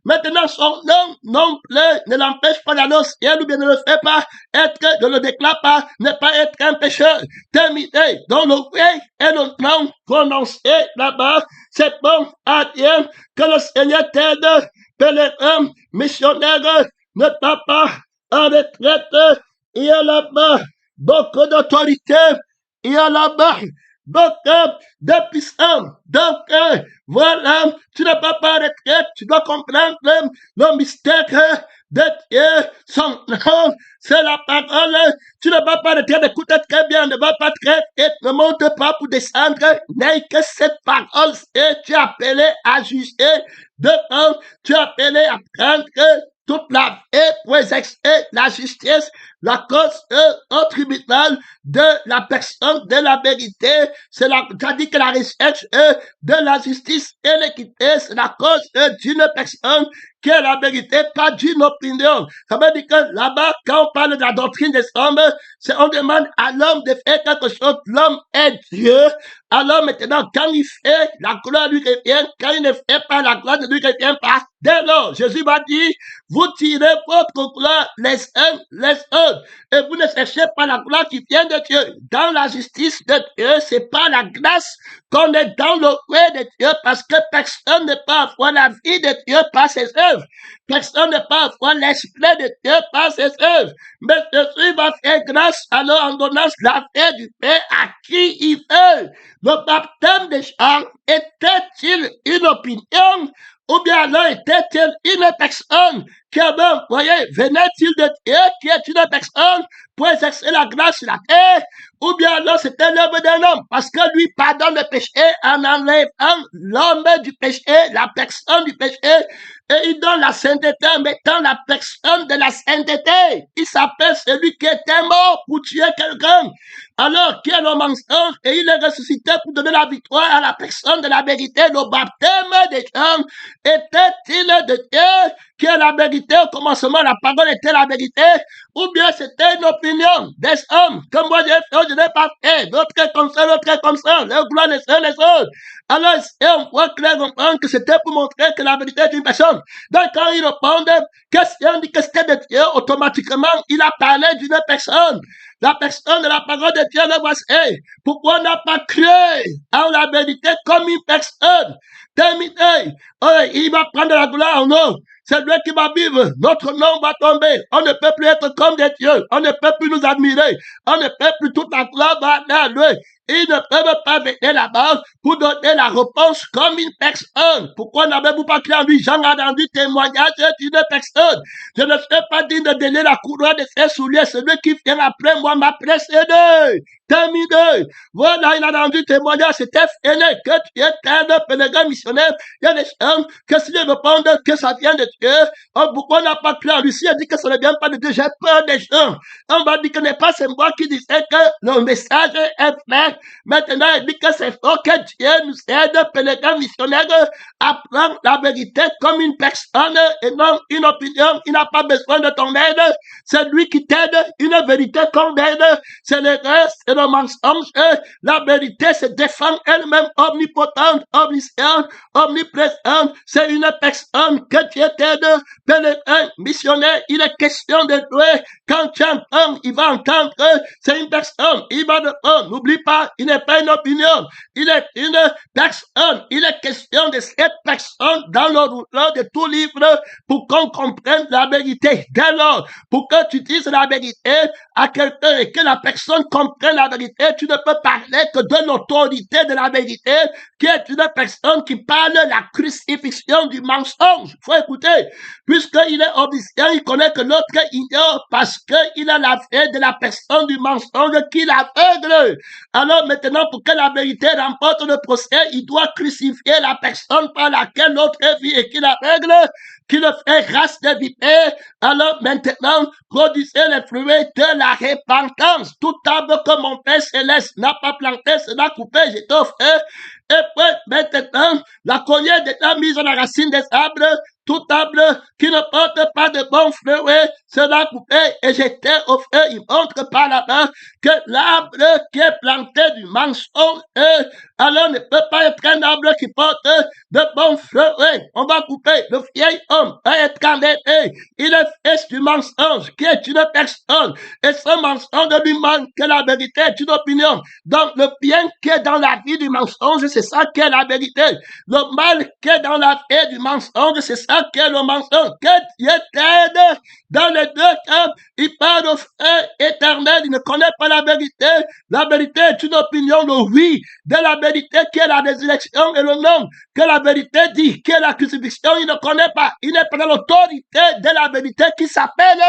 Maintenant, son nom non plus ne l'empêche pas d'aller au ciel ou bien ne le fait pas être, ne le déclare pas, ne pas être un pécheur. Terminé. Donc, le oui et le nom prononcé là-bas, c'est bon à Dieu que le Seigneur t'aide, pèlerin, missionnaire, ne pas en retraite. Il y a là-bas beaucoup d'autorité. Il y a là-bas beaucoup de puissance. Donc, voilà, tu n'es pas en retraite, tu dois comprendre le mystère de Dieu, son nom, c'est la parole. Tu ne vas pas retraite, écoute très bien, ne va pas très vite, ne monte pas pour descendre, n'est que cette parole, et tu es appelé à juger devant, tu es appelé à prendre toute la vie pour exercer la justice, la cause au tribunal de la personne de la vérité. C'est dit que la recherche de la justice et l'équité, c'est la cause d'une personne qui est la vérité, pas d'une opinion. Ça veut dire que là-bas, quand on parle de la doctrine des hommes, c'est on demande à l'homme de faire quelque chose. L'homme est Dieu. Alors maintenant, quand il fait, la gloire lui revient. Quand il ne fait pas, la gloire ne lui revient pas. Dès lors, Jésus va dire, vous tirez votre gloire les uns les autres. Et vous ne cherchez pas la gloire qui vient de Dieu. Dans la justice de Dieu, c'est pas la grâce qu'on est dans le way de Dieu parce que personne ne peut avoir la vie de Dieu par ses œuvres. Personne ne peut avoir l'esprit de Dieu par ses œuvres. Mais Jésus va faire grâce alors en donnant la vie du Père à qui il veut. Le baptême des gens était-il une opinion Ou bien alors était-il une personne qui avait, voyez, venait-il de Dieu, qui est une personne pour exercer la grâce sur la terre, ou bien alors c'était l'œuvre d'un homme, parce que lui pardonne le péché en enlevant l'homme du péché, la personne du péché, et il donne la sainteté en mettant la personne de la sainteté. Il s'appelle celui qui était mort pour tuer quelqu'un, alors qui est le mensonge, et il est ressuscité pour donner la victoire à la personne de la vérité. Le baptême des gens était-il de Dieu, qui est la vérité? Au commencement, la parole était la vérité, ou bien c'était une opinion des hommes, que moi j'ai fait, je n'ai pas fait, l'autre est comme ça, l'autre est comme ça, le gloire les uns les autres. Alors, on voit clairement que c'était pour montrer que la vérité est une personne. Donc, quand ils répondent, on dit que c'était de Dieu, automatiquement, il a parlé d'une personne. La personne de la parole de Dieu, le voici. Hey, pourquoi on n'a pas cru en la vérité comme une personne? Terminé. Il va prendre la gloire, non? C'est lui qui va vivre. Notre nom va tomber. On ne peut plus être comme des dieux. On ne peut plus nous admirer. On ne peut plus toute la gloire va à lui. Ils ne peuvent pas venir là-bas pour donner la réponse comme une personne. Pourquoi n'avez-vous pas cru en lui? Jean a rendu témoignage d'une personne. Je ne suis pas digne de donner la couronne de ses souliers. Celui qui vient après moi m'a précédé. Terminé. Voilà, il a rendu témoignage. C'était fini que tu es un pèlerin missionnaire. Il y a des gens que s'ils répondent que ça vient de Dieu, pourquoi on n'a pas cru en lui? Si il dit que ça ne vient pas de Dieu, j'ai peur des gens. On va dire que ce n'est pas c'est moi qui disais que le message est vrai. Maintenant, il dit que c'est faux, que Dieu nous aide, pèlerins missionnaires, à prendre la vérité comme une personne et non une opinion. Il n'a pas besoin de ton aide. C'est lui qui t'aide, une vérité qu'on aide. C'est le reste, c'est le mensonge. La vérité se défend elle-même, omnipotente, omnisciente, omniprésente. C'est une personne que Dieu t'aide, pèlerin missionnaire. Il est question de lui. Quand tu entends, il va entendre. C'est une personne. Il va répondre. N'oublie pas, il n'est pas une opinion. Il est une personne. Il est question de cette personne dans le rouleau de tout livre pour qu'on comprenne la vérité. Dès lors, pour que tu dises la vérité à quelqu'un et que la personne comprenne la vérité, tu ne peux parler que de l'autorité de la vérité, qui est une personne qui parle de la crucifixion du mensonge. Faut écouter. Puisqu'il est omniscient, il connaît que l'autre ignore parce qu'il a la fait de la personne du mensonge qui l'aveugle. Alors maintenant, pour que la vérité remporte le procès, il doit crucifier la personne par laquelle l'autre vit et qui l'aveugle, qui le fait race de vipère. Alors maintenant, produisez les fruits de la repentance. Tout arbre que mon Père Céleste n'a pas planté sera coupé, je t'offre. Et puis maintenant, la cognée est mise à la racine des arbres. Tout arbre qui ne porte pas de bons fruits sera coupé et jeté au feu. Il montre par là-bas que l'arbre qui est planté du mensonge, alors ne peut pas être un arbre qui porte de bons fruits. On va couper. Le vieil homme va être condamné. Il est fils du mensonge qui est une personne. Et ce mensonge lui manque que la vérité est une opinion. Donc le bien qui est dans la vie du mensonge, c'est ça qui est la vérité. Le mal qui est dans la vie du mensonge, c'est ça qui est le mensonge. Que Dieu t'aide dans les deux cas. Il parle au feu éternel. Il ne connaît pas la vérité. La vérité est une opinion, le oui de la vérité qui est la résurrection et le nom que la vérité dit, qui est la crucifixion. Il ne connaît pas. Il n'est pas dans l'autorité de la vérité qui s'appelle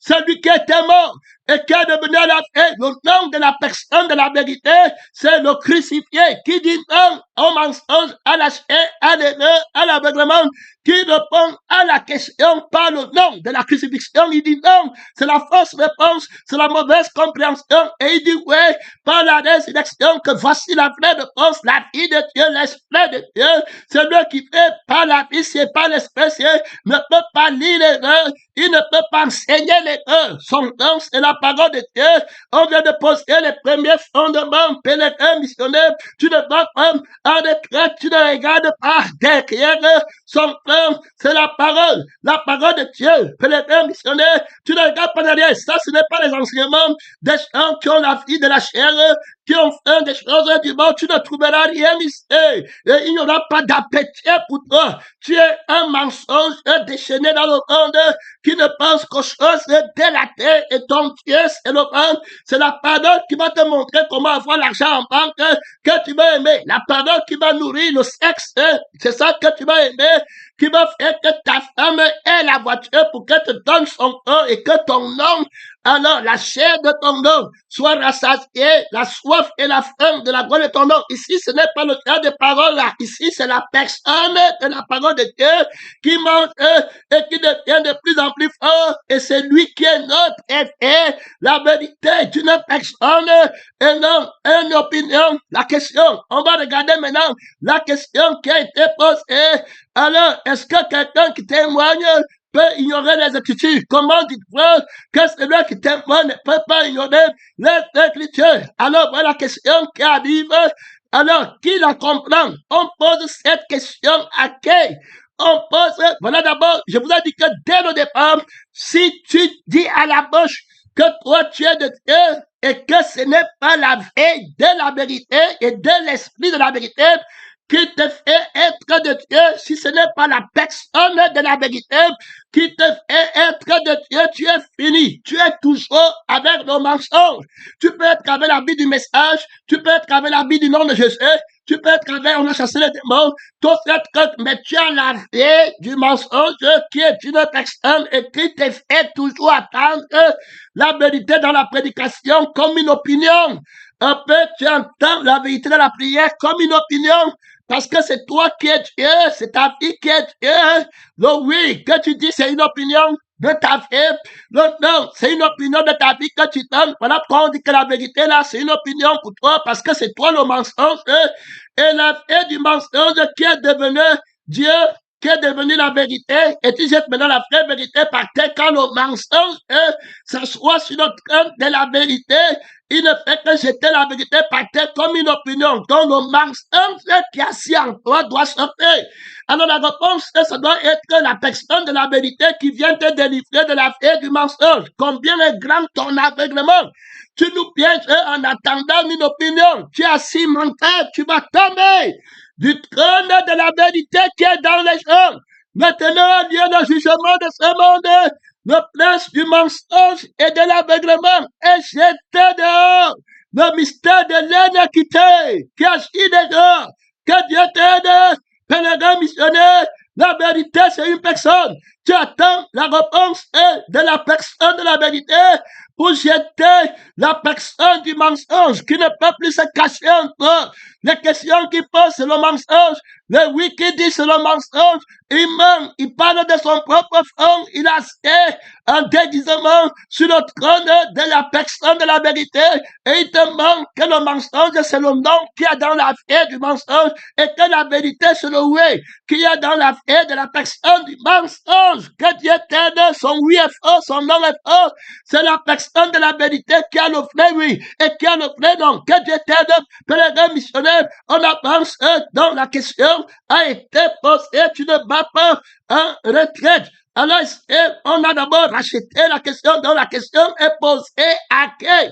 celui qui était mort et qui est devenu la vie. Le nom de la personne de la vérité, c'est le crucifié qui dit non au mensonge, à la chair, à l'erreur, à l'aveuglement, qui répond à la question par le nom de la crucifixion. Il dit non, c'est la fausse réponse, c'est la mauvaise compréhension. Et il dit oui, par la résurrection, que voici la vraie réponse, la vie de Dieu, l'esprit de Dieu. C'est lui qui fait par la vie, c'est pas l'espèce, ne peut pas lire l'erreur, il ne peut pas enseigner l'erreur. Son nom, c'est la parole de Dieu. On vient de poser les premiers fondements, pèlerin missionnaire. Tu ne vas pas en retraite, tu ne regardes pas derrière son nom, c'est la parole de Dieu. Pèlerin missionnaire, tu ne regardes pas derrière. Ça, ce n'est pas les enseignements des gens qui ont la vie de la chair, qui ont fait des choses du monde. Tu ne trouveras rien ici. Et il n'y aura pas d'appétit pour toi. Tu es un mensonge déchaîné dans le monde qui ne pense qu'aux choses de la terre et ton Dieu, c'est le monde. C'est la parole qui va te montrer comment avoir l'argent en banque que tu vas aimer. La parole qui va nourrir le sexe, c'est ça que tu vas aimer, qui va faire que ta femme ait la voiture pour qu'elle te donne son corps et que ton homme, alors la chair de ton homme soit rassasiée, la soif et la faim de la gloire de ton homme. Ici, ce n'est pas le cas de parole là. Ici, c'est la personne de la parole de Dieu qui mange et qui devient de plus en plus fort. Et c'est lui qui est notre effet. La vérité d'une personne et non une opinion. La question, on va regarder maintenant la question qui a été posée. Alors, est-ce que quelqu'un qui témoigne peut ignorer les Écritures? Comment dites-vous que celui qui témoigne ne peut pas ignorer les Écritures? Alors, voilà la question qui arrive. Alors, qui la comprend? On pose cette question à qui? On pose, voilà d'abord, je vous ai dit que dès le départ, si tu dis à la bouche que toi tu es de Dieu et que ce n'est pas la veille de la vérité et de l'esprit de la vérité qui te fait être de Dieu, si ce n'est pas la personne de la vérité qui te fait être de Dieu, tu es fini. Tu es toujours avec le mensonge. Tu peux être avec la vie du message, tu peux être avec la vie du nom de Jésus, tu peux être avec on a chassé les démons, tout cette truc, mais tu as la vie du mensonge qui est une personne et qui te fait toujours attendre la vérité dans la prédication comme une opinion. Un peu, tu entends la vérité dans la prière comme une opinion. Parce que c'est toi qui es Dieu, c'est ta vie qui est Dieu. Le oui que tu dis, c'est une opinion de ta vie. Le non, c'est une opinion de ta vie que tu donnes. Voilà pourquoi on dit que la vérité, là, c'est une opinion pour toi, parce que c'est toi le mensonge. Et la vie du mensonge qui est devenu Dieu, qui est devenu la vérité, et tu jettes maintenant la vraie vérité par terre quand le mensonge s'assoit sur notre crâne de la vérité. Il ne fait que jeter la vérité par terre comme une opinion. Donc le mensonge qui est assis en toi doit sortir. Alors la réponse, ça doit être la personne de la vérité qui vient te délivrer de la vie du mensonge. Combien est grand ton aveuglement? Tu nous pièges en attendant une opinion. Tu es assis menteur, tu vas tomber du trône de la vérité qui est dans les gens. Maintenant, Dieu, le jugement de ce monde, le prince du mensonge et de l'aveuglement est jeté dehors. Le mystère de l'iniquité qui agit dehors. Que Dieu t'aide, pèlerin missionnaire. La vérité, c'est une personne. Tu attends la réponse de la personne de la vérité pour jeter la personne du mensonge qui ne peut plus se cacher en toi. Les questions qu'il pose, c'est le mensonge. Le oui qui dit, c'est le mensonge. Il ment, il parle de son propre front. Il a fait un déguisement sur le trône de la personne de la vérité. Et il te montre que le mensonge, c'est le nom qu'il y a dans la vie du mensonge. Et que la vérité, c'est le oui qu'il y a dans la vie de la personne du mensonge. Que Dieu t'aide, son oui est fort, son nom est fort. C'est la personne de la vérité qui a le vrai oui et qui a le vrai non. Que Dieu t'aide, pèlerin missionnaire. On avance dans la question a été posée. Tu ne bats pas en retraite. Alors, on a d'abord racheté la question, dont la question est posée à qui?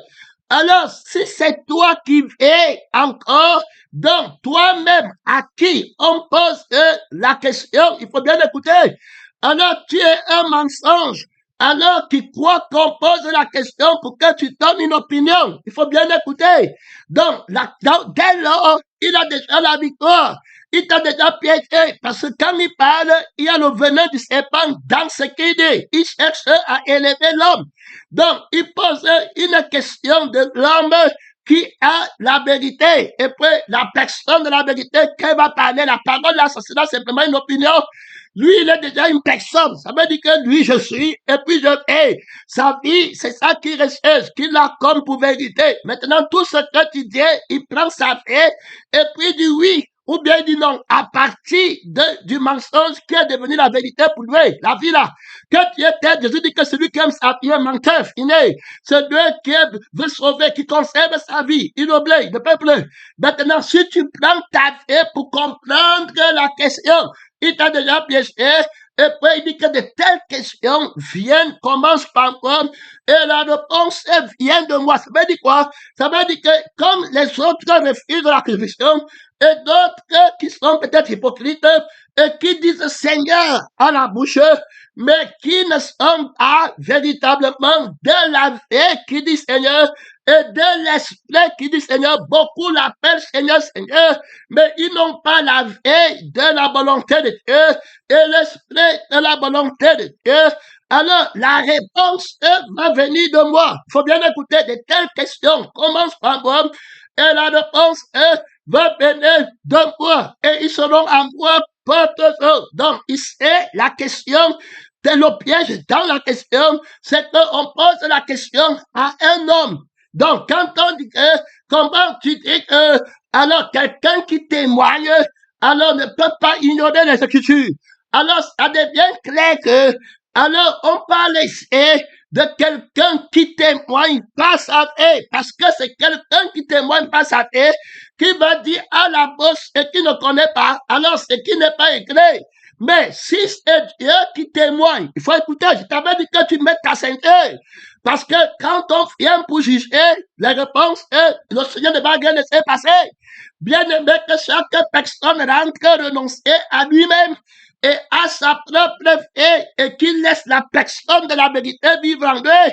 Alors, si c'est toi qui es encore, donc toi-même à qui on pose la question, il faut bien écouter. Alors, tu es un mensonge. Alors qu'il croit qu'on pose la question pour que tu donnes une opinion. Il faut bien écouter. Donc, dès lors, il a déjà la victoire. Il t'a déjà piégé. Parce que quand il parle, il y a le venin du serpent dans ce qu'il dit. Il cherche à élever l'homme. Donc, il pose une question de l'homme qui a la vérité. Et puis, la personne de la vérité qui va parler, la parole là, ça sera simplement une opinion. Lui, il est déjà une personne. Ça veut dire que lui, je suis, et puis je hais. Sa vie, c'est ça qui reste, qu'il a comme pour vérité. Maintenant, tout ce que tu dis, il prend sa vie, et puis il dit oui, ou bien il dit non, à partir du mensonge qui est devenu la vérité pour lui, la vie là. Que tu étais, Jésus dit que celui qui aime sa vie est menteur, fini. Celui qui veut sauver, qui conserve sa vie, il oublie, ne peut plus. Maintenant, si tu prends ta vie pour comprendre la question, il t'a déjà piégé, et puis il dit que de telles questions viennent, commencent par moi, et la réponse vient de moi. Ça veut dire quoi? Ça veut dire que comme les autres refusent la question, et d'autres qui sont peut-être hypocrites, et qui disent Seigneur à la bouche, mais qui ne sont pas véritablement de la vie qui dit Seigneur et de l'esprit qui dit Seigneur. Beaucoup l'appellent Seigneur, Seigneur, mais ils n'ont pas la vie de la volonté de Dieu et l'esprit de la volonté de Dieu. Alors, la réponse va venir de moi. Il faut bien écouter de telles questions. Commence par moi et la réponse va venir de moi et ils seront à moi porteurs. Donc, ici, la question de le piège dans la question, c'est qu'on pose la question à un homme. Donc, quand on dit comment tu dis que, alors quelqu'un qui témoigne, alors ne peut pas ignorer les Écritures. Alors, ça devient clair que, alors, on parle ici de quelqu'un qui témoigne pas sa vie, parce que c'est quelqu'un qui témoigne pas sa vie, qui va dire à la bosse et qui ne connaît pas, alors c'est qui n'est pas écrit. Mais si c'est Dieu qui témoigne, il faut écouter, je t'avais dit que tu mettes ta sainteté. Parce que quand on vient pour juger, les réponses, le Seigneur ne va rien laisser passer. Bien aimé que chaque personne rentre renoncer à lui-même et à sa propre vie et qu'il laisse la personne de la vérité vivre en lui.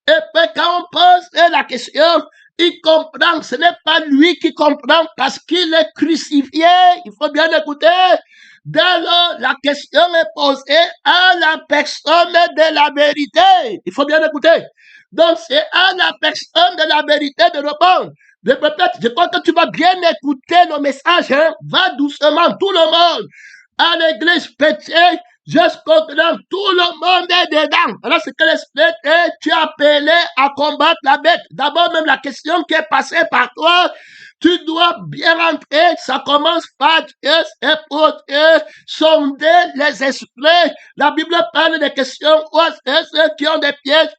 Et puis quand on pose la question, il comprend, ce n'est pas lui qui comprend parce qu'il est crucifié. Il faut bien écouter. Dès lors, la question est posée à la personne de la vérité. Il faut bien écouter. Donc, c'est à la personne de la vérité de répondre. Je crois que tu vas bien écouter le message. Hein? Va doucement, tout le monde. À l'église pétée, jusqu'au grand, tout le monde est dedans. Alors, c'est que l'esprit est, tu es appelé à combattre la bête. D'abord, même la question qui est passée par toi, tu dois bien rentrer. Ça commence par Dieu et pour Dieu. Sonder les esprits. La Bible parle des questions où ceux qui ont des pièges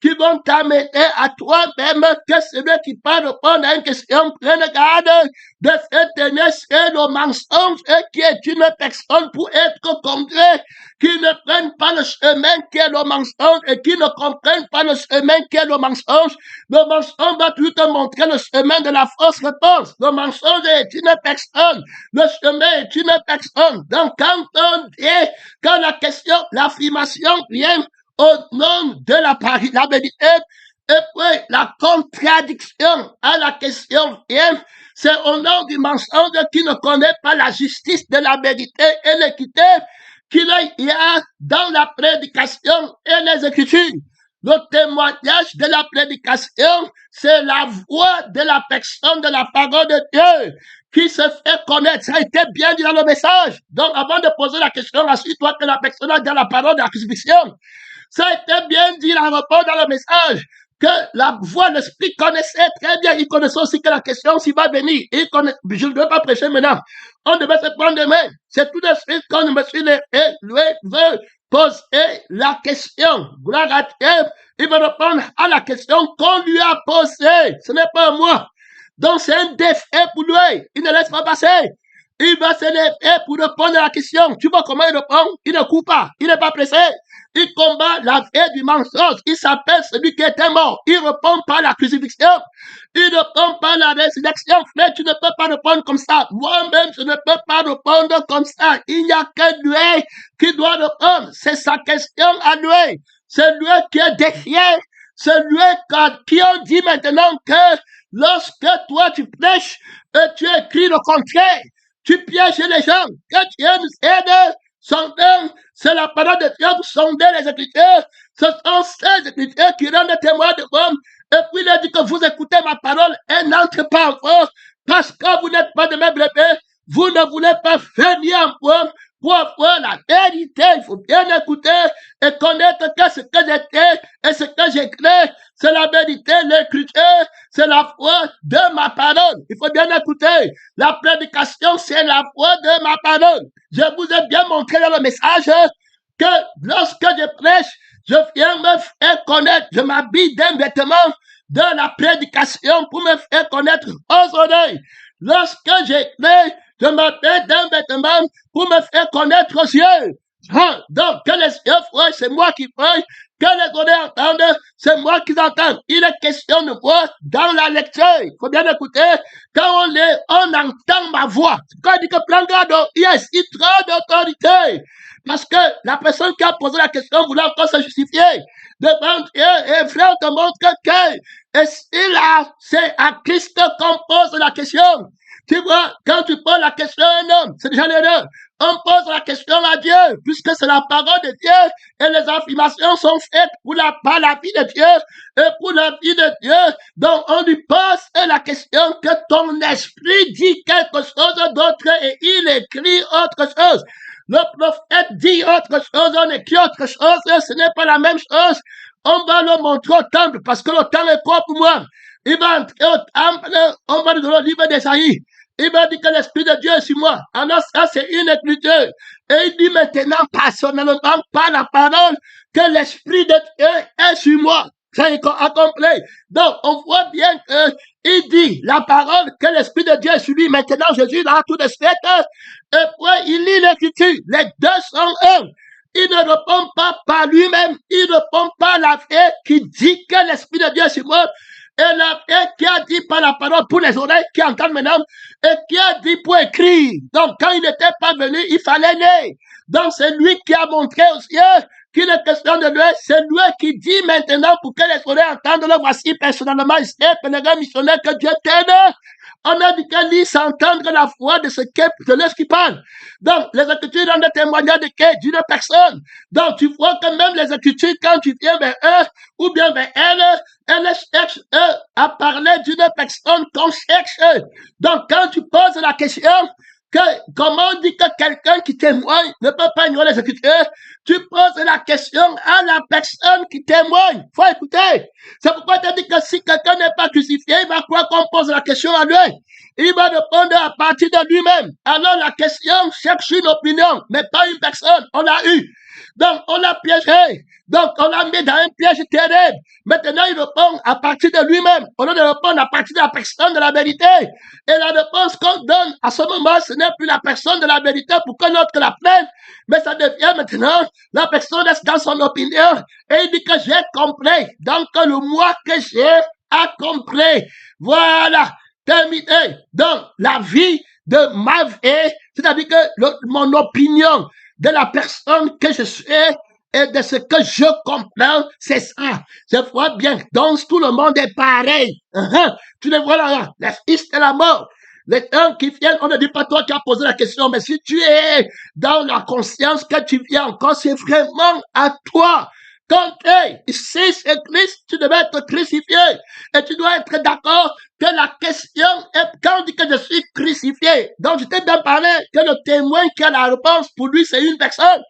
qui vont t'amener à toi-même que celui qui peut répondre à une question prenne garde de se tenir sur le mensonge qui est une personne pour être conduit, qui ne prennent pas le chemin qui est le mensonge et qui ne comprennent pas le chemin qui est le mensonge. Le mensonge va toujours te montrer le chemin de la fausse réponse. Le mensonge est une personne. Le chemin est une personne. Donc, quand on dit, quand la question, l'affirmation vient au nom de la vérité, et puis la contradiction à la question vient, c'est au nom du mensonge qui ne connaît pas la justice de la vérité et l'équité qu'il y a dans la prédication et les Écritures. Le témoignage de la prédication, c'est la voix de la personne de la parole de Dieu qui se fait connaître. Ça a été bien dit dans le message. Donc, avant de poser la question, assure-toi que la personne a dans la parole de la crucifixion. Ça a été bien dit dans le message. Que la voix, l'esprit connaissait très bien. Il connaissait aussi que la question s'il va venir. Il connaît, je ne veux pas prêcher maintenant. On devait se prendre de main. C'est tout de suite qu'on me suit et lui veut poser la question. Gloire à Dieu. Il veut répondre à la question qu'on lui a posée. Ce n'est pas moi. Donc c'est un défi pour lui. Il ne laisse pas passer. Il va se lever pour répondre à la question. Tu vois comment il répond? Il ne court pas. Il n'est pas pressé. Il combat la vie du mensonge. Il s'appelle celui qui était mort. Il répond par la crucifixion. Il répond par la résurrection. Frère, tu ne peux pas répondre comme ça. Moi-même, je ne peux pas répondre comme ça. Il n'y a que lui qui doit répondre. C'est sa question à lui. C'est lui qui est défié. C'est lui qui on dit maintenant que lorsque toi tu prêches et tu écris le contraire, tu pièges les gens. Que Dieu nous aide. C'est la parole de Dieu pour sonder les Écritures. Ce sont ces Écritures qui rendent témoin de l'homme. Et puis il a dit que vous écoutez ma parole et n'entrez pas en force parce que vous n'êtes pas de mes brebis. Vous ne voulez pas venir en force pour avoir la vérité. Il faut bien écouter et connaître que ce que j'étais et ce que j'écris, c'est la vérité, l'écriture, c'est la foi de ma parole. Il faut bien écouter. La prédication, c'est la foi de ma parole. Je vous ai bien montré dans le message que lorsque je prêche, je viens me faire connaître. Je m'habille d'un vêtement de la prédication pour me faire connaître aux oreilles. Lorsque j'écris, je m'habille d'un vêtement pour me faire connaître aux yeux. Donc, que les yeux voient, c'est moi qui vois, que les oreilles entendent, c'est moi qui entends. Il est question de moi dans la lecture. Il faut bien écouter. Quand on lit, on entend ma voix. Quand il dit que prends garde, yes, il prend d'autorité. Parce que la personne qui a posé la question voulait encore se justifier devant Dieu. Et frère te montre que c'est à Christ qu'on pose la question. Tu vois, quand tu poses la question à un homme, c'est déjà les deux. On pose la question à Dieu, puisque c'est la parole de Dieu, et les affirmations sont faites pour par la vie de Dieu, et pour la vie de Dieu. Donc, on lui pose la question que ton esprit dit quelque chose d'autre, et il écrit autre chose. Le prophète dit autre chose, on écrit autre chose, ce n'est pas la même chose. On va le montrer au temple, parce que le temple est quoi pour moi? Il va entrer au temple, on va lui donner le livre d'Ésaïe. Il va dire que l'Esprit de Dieu est sur moi. Alors ça, c'est une écriture. Et il dit maintenant personnellement par la parole que l'Esprit de Dieu est sur moi. C'est accompli. Donc, on voit bien qu'il dit la parole que l'Esprit de Dieu est sur lui. Maintenant, Jésus, là, tout de suite, et puis il lit l'écriture. Les deux sont un. Il ne répond pas par lui-même. Il répond par la foi qui dit que l'Esprit de Dieu est sur moi. Et la foi qui a dit par la parole pour les oreilles qui entendent maintenant et qui a dit pour écrire. Donc, quand il n'était pas venu, il fallait naître. Donc, c'est lui qui a montré aux cieux qu'il est question de lui. C'est lui qui dit maintenant pour que les oreilles entendent. Le voici personnellement, ici, pèlerin missionnaire, que Dieu t'aide. On a dit qu'elle dit s'entendre la foi de ce qui parle. Donc, les Écritures donnent des témoignages d'une personne. Donc, tu vois que même les Écritures, quand tu viens vers eux, ou bien vers elle cherche à parler d'une personne qu'on cherche. Donc, quand tu poses la question, comment on dit que quelqu'un qui témoigne ne peut pas ignorer les Écritures, tu poses la question à la personne qui témoigne. Faut écouter. C'est pourquoi tu as dit que si quelqu'un n'est pas crucifié, il va croire qu'on pose la question à lui. Il va répondre à partir de lui-même. Alors la question cherche une opinion, mais pas une personne. On l'a eu. Donc, on l'a piégé. Donc, on l'a mis dans un piège terrible. Maintenant, il répond à partir de lui-même. Au lieu de répondre à partir de la personne de la vérité. Et la réponse qu'on donne à ce moment, ce n'est plus la personne de la vérité pour que l'autre la prenne. Mais ça devient maintenant, la personne est dans son opinion. Et il dit que j'ai compris. Donc, le moi que j'ai a compris. Voilà. Terminé. Donc, la vie de ma vie, c'est-à-dire que mon opinion de la personne que je suis et de ce que je comprends, c'est ça. Je vois bien. Donc, tout le monde est pareil. Tu les vois là, les fils de la mort. Les temps qui viennent, on ne dit pas toi qui as posé la question, mais si tu es dans la conscience que tu viens encore, c'est vraiment à toi. Quand ici c'est Christ, tu devais être crucifié. Et tu dois être d'accord que la question est, quand on dit que je suis crucifié, donc je t'ai bien parlé que le témoin qui a la réponse, pour lui, c'est une personne.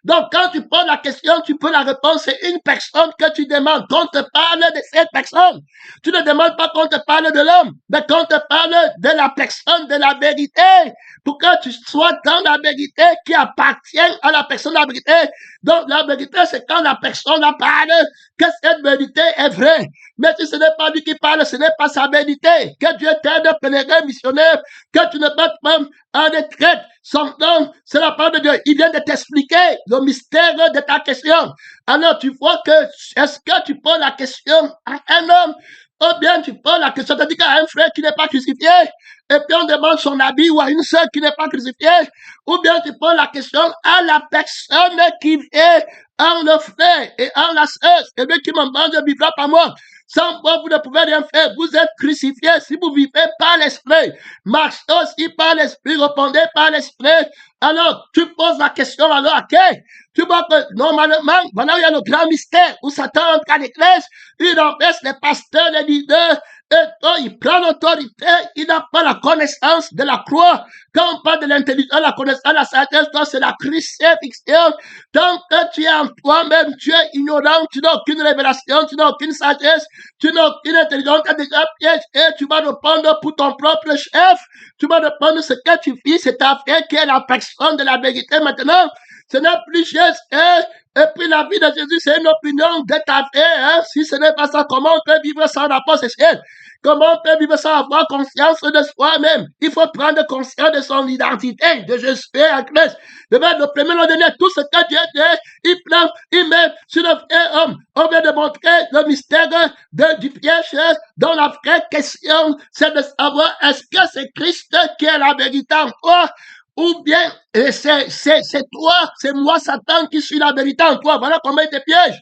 Donc, quand tu poses la question, tu peux la réponse, c'est une personne que tu demandes. Qu'on te parle de cette personne. Tu ne demandes pas qu'on te parle de l'homme, mais qu'on te parle de la personne, de la vérité. Pour que tu sois dans la vérité qui appartient à la personne de la vérité. Donc, la vérité, c'est quand la personne parle que cette vérité est vraie. Mais si ce n'est pas lui qui parle, ce n'est pas sa vérité. Que Dieu t'aide, pèlerin missionnaire, que tu ne battes pas en retraite. Son nom, c'est la parole de Dieu. Il vient de t'expliquer le mystère de ta question. Alors, tu vois que, est-ce que tu poses la question à un homme, ou bien tu poses la question, c'est-à-dire qu'à un frère qui n'est pas crucifié, et puis on demande son habit, ou à une sœur qui n'est pas crucifiée, ou bien tu poses la question à la personne qui vient en le frère et en la sœur, et lui qui m'en demande de vivre par moi. Sans moi, vous ne pouvez rien faire. Vous êtes crucifiés si vous vivez par l'esprit. Marchez aussi par l'esprit, répondez par l'esprit. Alors, tu poses la question alors à qui? Tu vois que normalement, maintenant il y a le grand mystère où Satan entre à l'église, il empêche les pasteurs, les leaders, et quand il prend l'autorité, il n'a pas la connaissance de la croix. Quand on parle de l'intelligence, la connaissance, la sagesse, c'est la crucifixion. Tant que tu es en toi-même, tu es ignorant, tu n'as aucune révélation, tu n'as aucune sagesse, tu n'as aucune intelligence, tu as déjà piégé, tu vas répondre pour ton propre chef, tu vas répondre ce que tu fais, c'est ta frère qui est la personne de la vérité maintenant. Ce n'est plus juste, et puis la vie de Jésus, c'est une opinion de ta frère. Si ce n'est pas ça, comment on peut vivre sans la possession? Comment on peut vivre sans avoir conscience de soi-même? Il faut prendre conscience de son identité, de je suis en Christ. Le premier nom donné, tout ce que Dieu dit, il prend, il met sur le vrai homme. On vient de montrer le mystère du piège, dont la vraie question, c'est de savoir est-ce que c'est Christ qui est la vérité en toi? Ou bien c'est toi, c'est moi, Satan, qui suis la vérité en toi. Voilà comment il te piège.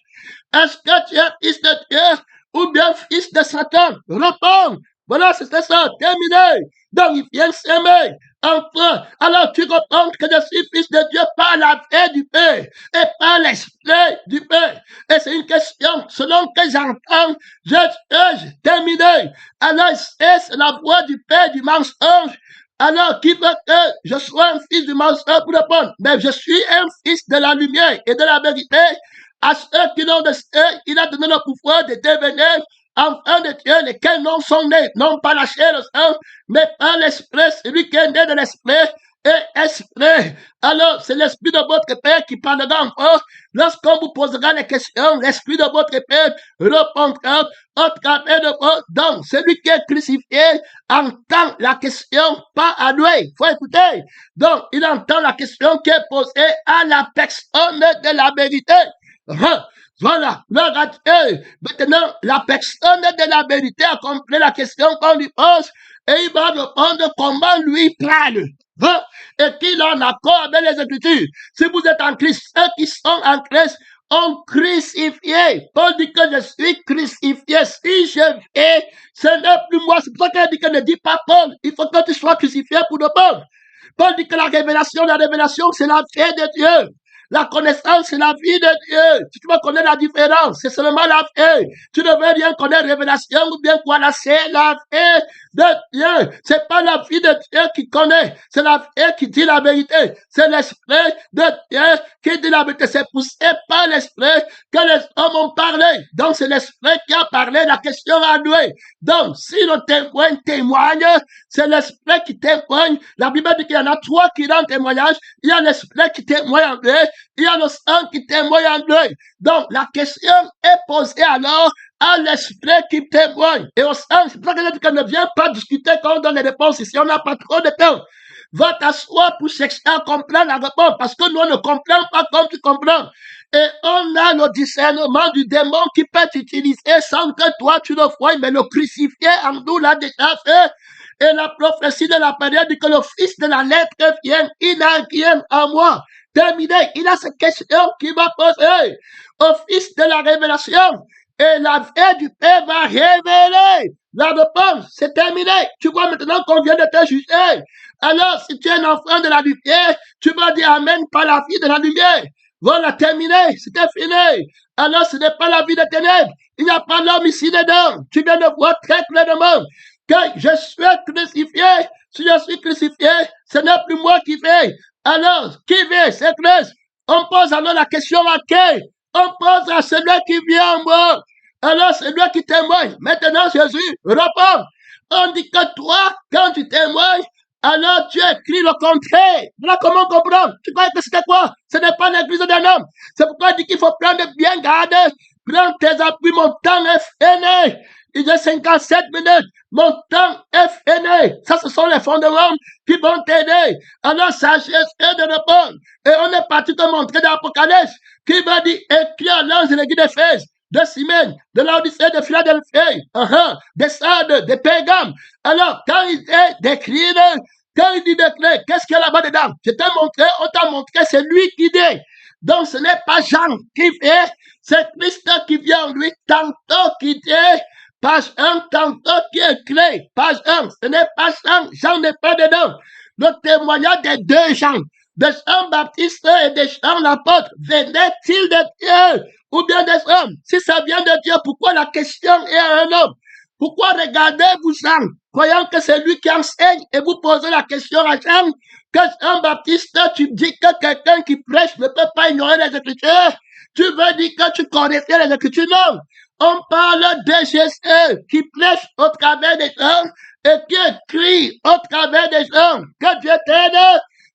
Est-ce que tu es fils de Dieu ou bien fils de Satan? Réponds. Voilà, c'est ça, terminé. Donc, il vient s'aimer en toi. Alors, tu réponds que je suis fils de Dieu par la vie du Père et par l'esprit du Père. Et c'est une question, selon que j'entends, je terminé. Alors, c'est la voix du Père du mensonge. Alors, qui veut que je sois un fils du mensonge pour répondre? Mais je suis un fils de la lumière et de la vérité. À ceux qui n'ont de ceux, il a donné le pouvoir de devenir enfants de Dieu, lesquels non sont nés, non pas la chair, le sang, mais par l'esprit, celui qui est né de l'esprit et esprit. Alors, c'est l'esprit de votre Père qui parlera encore. Lorsqu'on vous posera les questions, l'esprit de votre Père répondra au travers de vos dons. Celui qui est crucifié entend la question, pas à lui. Il faut écouter. Donc, il entend la question qui est posée à la personne de la vérité. Voilà, maintenant, la personne de la vérité a compris la question qu'on lui pose et il va répondre comment lui parle. Et qu'il en accord avec les Écritures. Si vous êtes en Christ, ceux qui sont en Christ ont crucifié. Paul dit que je suis crucifié. Si je vais, ce n'est plus moi. C'est pour ça qu'il dit que ne dis pas Paul. Il faut que tu sois crucifié pour le Paul. Paul dit que la révélation, c'est la vie de Dieu. La connaissance, c'est la vie de Dieu. Si tu veux connaître la différence, c'est seulement la vie. Tu ne veux rien connaître révélation ou bien quoi là, c'est la vie de Dieu. C'est pas la vie de Dieu qui connaît. C'est la vie qui dit la vérité. C'est l'esprit de Dieu qui dit la vérité. C'est poussé par l'esprit que les hommes ont parlé. Donc, c'est l'esprit qui a parlé. La question à lui. Donc, si le témoin témoigne, c'est l'esprit qui témoigne. La Bible dit qu'il y en a trois qui rendent témoignage. Il y a l'esprit qui témoigne en lui. Il y a le sang qui témoigne en lui. Donc, la question est posée alors à l'esprit qui témoigne. Et au sang, c'est pour ça que je dis qu'on ne vient pas discuter quand on donne les réponses ici. On n'a pas trop de temps. Va t'asseoir pour chercher à comprendre la réponse parce que nous, on ne comprend pas comme tu comprends. Et on a le discernement du démon qui peut t'utiliser sans que toi tu le vois, mais le crucifié en nous l'a déjà fait. Et la prophétie de la période dit que le fils de la lettre vient, il n'a rien en moi. Terminé, il a cette question qui va poser au fils de la révélation. Et la vie du Père va révéler la réponse. C'est terminé. Tu vois maintenant qu'on vient de te juger. Alors, si tu es un enfant de la lumière, tu vas dire Amen par la vie de la lumière. Voilà, terminé. C'était fini. Alors, ce n'est pas la vie de ténèbres. Il n'y a pas l'homme ici dedans. Tu viens de voir très clairement que je suis crucifié. Si je suis crucifié, ce n'est plus moi qui vais. Alors, qui vient? C'est Christ. On pose alors la question à qui? On pose à celui qui vient en moi. Alors, c'est lui qui témoigne. Maintenant, Jésus répond. On dit que toi, quand tu témoignes, alors tu écris le contraire. Voilà comment on comprend. Tu crois que c'était quoi? Ce n'est pas l'église d'un homme. C'est pourquoi il dit qu'il faut prendre bien garde. Prends tes appuis, mon temps est fini. Il y a 57 minutes. Mon temps est fini. Ça, ce sont les fondements qui vont t'aider. Alors, sagesse est de répondre. Et on est parti te montrer dans l'Apocalypse qui va dire, écris à l'ange de l'église d'Éphèse, de Simène, de l'Odyssée, de Philadelphie, de Sardes, de Pérgame. Alors, quand il est d'écrire, quand il dit d'écrire, qu'est-ce qu'il y a là-bas dedans? Je t'ai montré, on t'a montré, c'est lui qui dit. Donc, ce n'est pas Jean qui fait, c'est Christ qui vient en lui, tantôt qui dit, page 1, tantôt qui écrit, page 1, ce n'est pas Jean, Jean n'est pas dedans. Le témoignage des deux Jean, de Jean-Baptiste et de Jean l'apôtre, venait-il de Dieu ou bien des hommes? Si ça vient de Dieu, pourquoi la question est à un homme? Pourquoi regardez-vous Jean, croyant que c'est lui qui enseigne et vous posez la question à Jean, que Jean-Baptiste, tu dis que quelqu'un qui prêche ne peut pas ignorer les Écritures? Tu veux dire que tu connaissais les Écritures? Non. On parle de Jésus qui prêche au travers des gens et qui écrit au travers des gens. Que Dieu t'aide.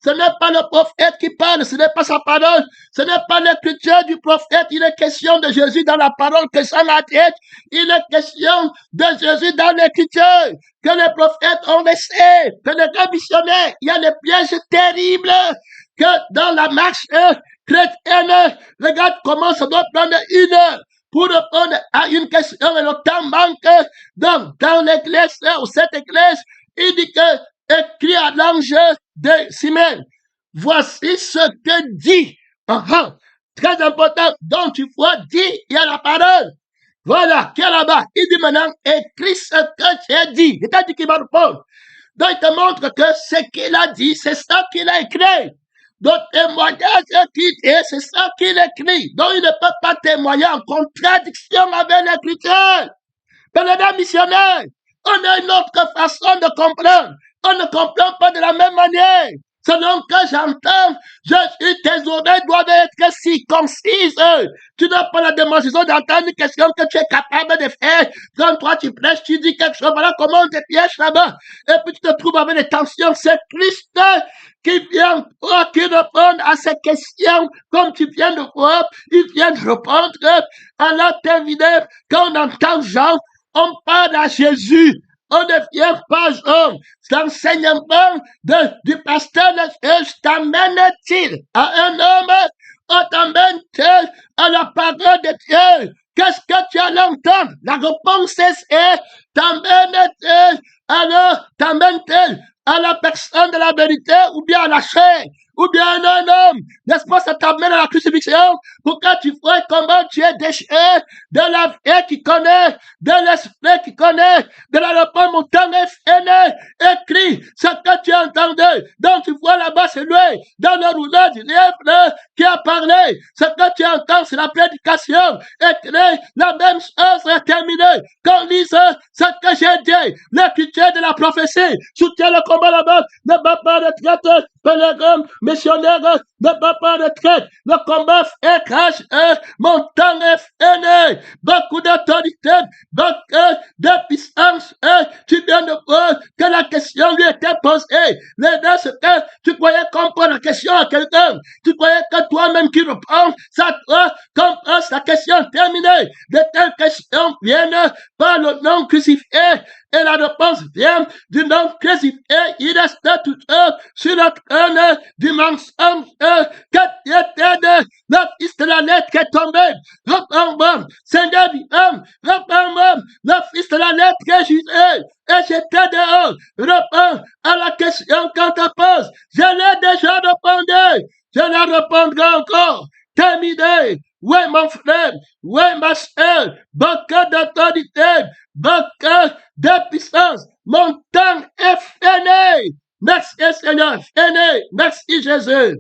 Ce n'est pas le prophète qui parle, ce n'est pas sa parole, ce n'est pas l'écriture du prophète, il est question de Jésus dans la parole que ça la tête, il est question de Jésus dans l'écriture, que les prophètes ont laissé, que les grands missionnaires, il y a des pièges terribles, que dans la marche chrétienne, regarde comment ça doit prendre une heure pour répondre à une question et le temps manque. Donc, dans l'église, ou cette église, il dit que, écrit à l'ange de Simeon, voici ce que dit, très important, donc tu vois, dit, il y a la parole. Voilà, qui est là-bas. Il dit maintenant, écris ce que tu as dit. Il t'a dit qu'il va répondre. Donc, il te montre que ce qu'il a dit, c'est ça qu'il a écrit. Donc, témoignage qu'il dit, c'est ça qu'il écrit. Donc, il ne peut pas témoigner en contradiction avec l'écriture. Pénédant missionnaire, on a une autre façon de comprendre. On ne comprend pas de la même manière. Selon que j'entends, tes oreilles doivent être circoncises. Tu n'as pas la démonstration d'entendre une question que tu es capable de faire. Quand toi tu prêches, tu dis quelque chose, voilà comment on te piège là-bas. Et puis tu te trouves avec des tensions. C'est Christ qui vient, qui répond à ces questions, comme tu viens de voir, il vient de répondre. Alors terminé, quand on entend Jean, on parle à Jésus. On ne vient pas homme. L'enseignement du pasteur t'amène-t-il à un homme? On t'amène-t-il à la parole de Dieu? Qu'est-ce que tu as l'entendre? La réponse est t'amène-t-il à la personne de la vérité ou bien à la chair? Ou bien un homme, n'est-ce pas, ça t'amène à la crucifixion pour que tu vois comment tu es déchiré de la vie qui connaît, de l'esprit qui connaît, de la réponse mon temps est écrit ce que tu as entendu. Donc tu vois là-bas, c'est lui, dans le rouleau du livre qui a parlé. Ce que tu entends, c'est la prédication. Écrit, la même chose est terminée. Qu'on lise ce que j'ai dit, l'écriture de la prophétie, soutient le combat là-bas, ne bat pas de traite, pèlerin, missionnaire, ne bat pas de traite, le combat est caché, mon temps est fini, beaucoup d'autorité, beaucoup de puissance, tu viens de voir que la question lui était posée, les deux, c'est que tu croyais comprendre la question à quelqu'un, tu croyais que toi-même qui réponds, ça toi, comprends la question terminée, de telles questions viennent par le nom crucifié, et la réponse vient du nom crucifié, il reste toujours sur le trône du mensonge, que était le fils de la lettre qui est tombé, réponds-moi, Seigneur du homme, réponds-moi, le fils de la lettre qui est jugé, et j'étais dehors, réponds à la question qu'on te pose, je l'ai déjà répondu, je la répondrai encore, terminé. Oui, mon frère, oui, ma soeur, beaucoup d'autorité, beaucoup de puissance. Mon temps est fini. Merci Seigneur, fini. Merci Jésus.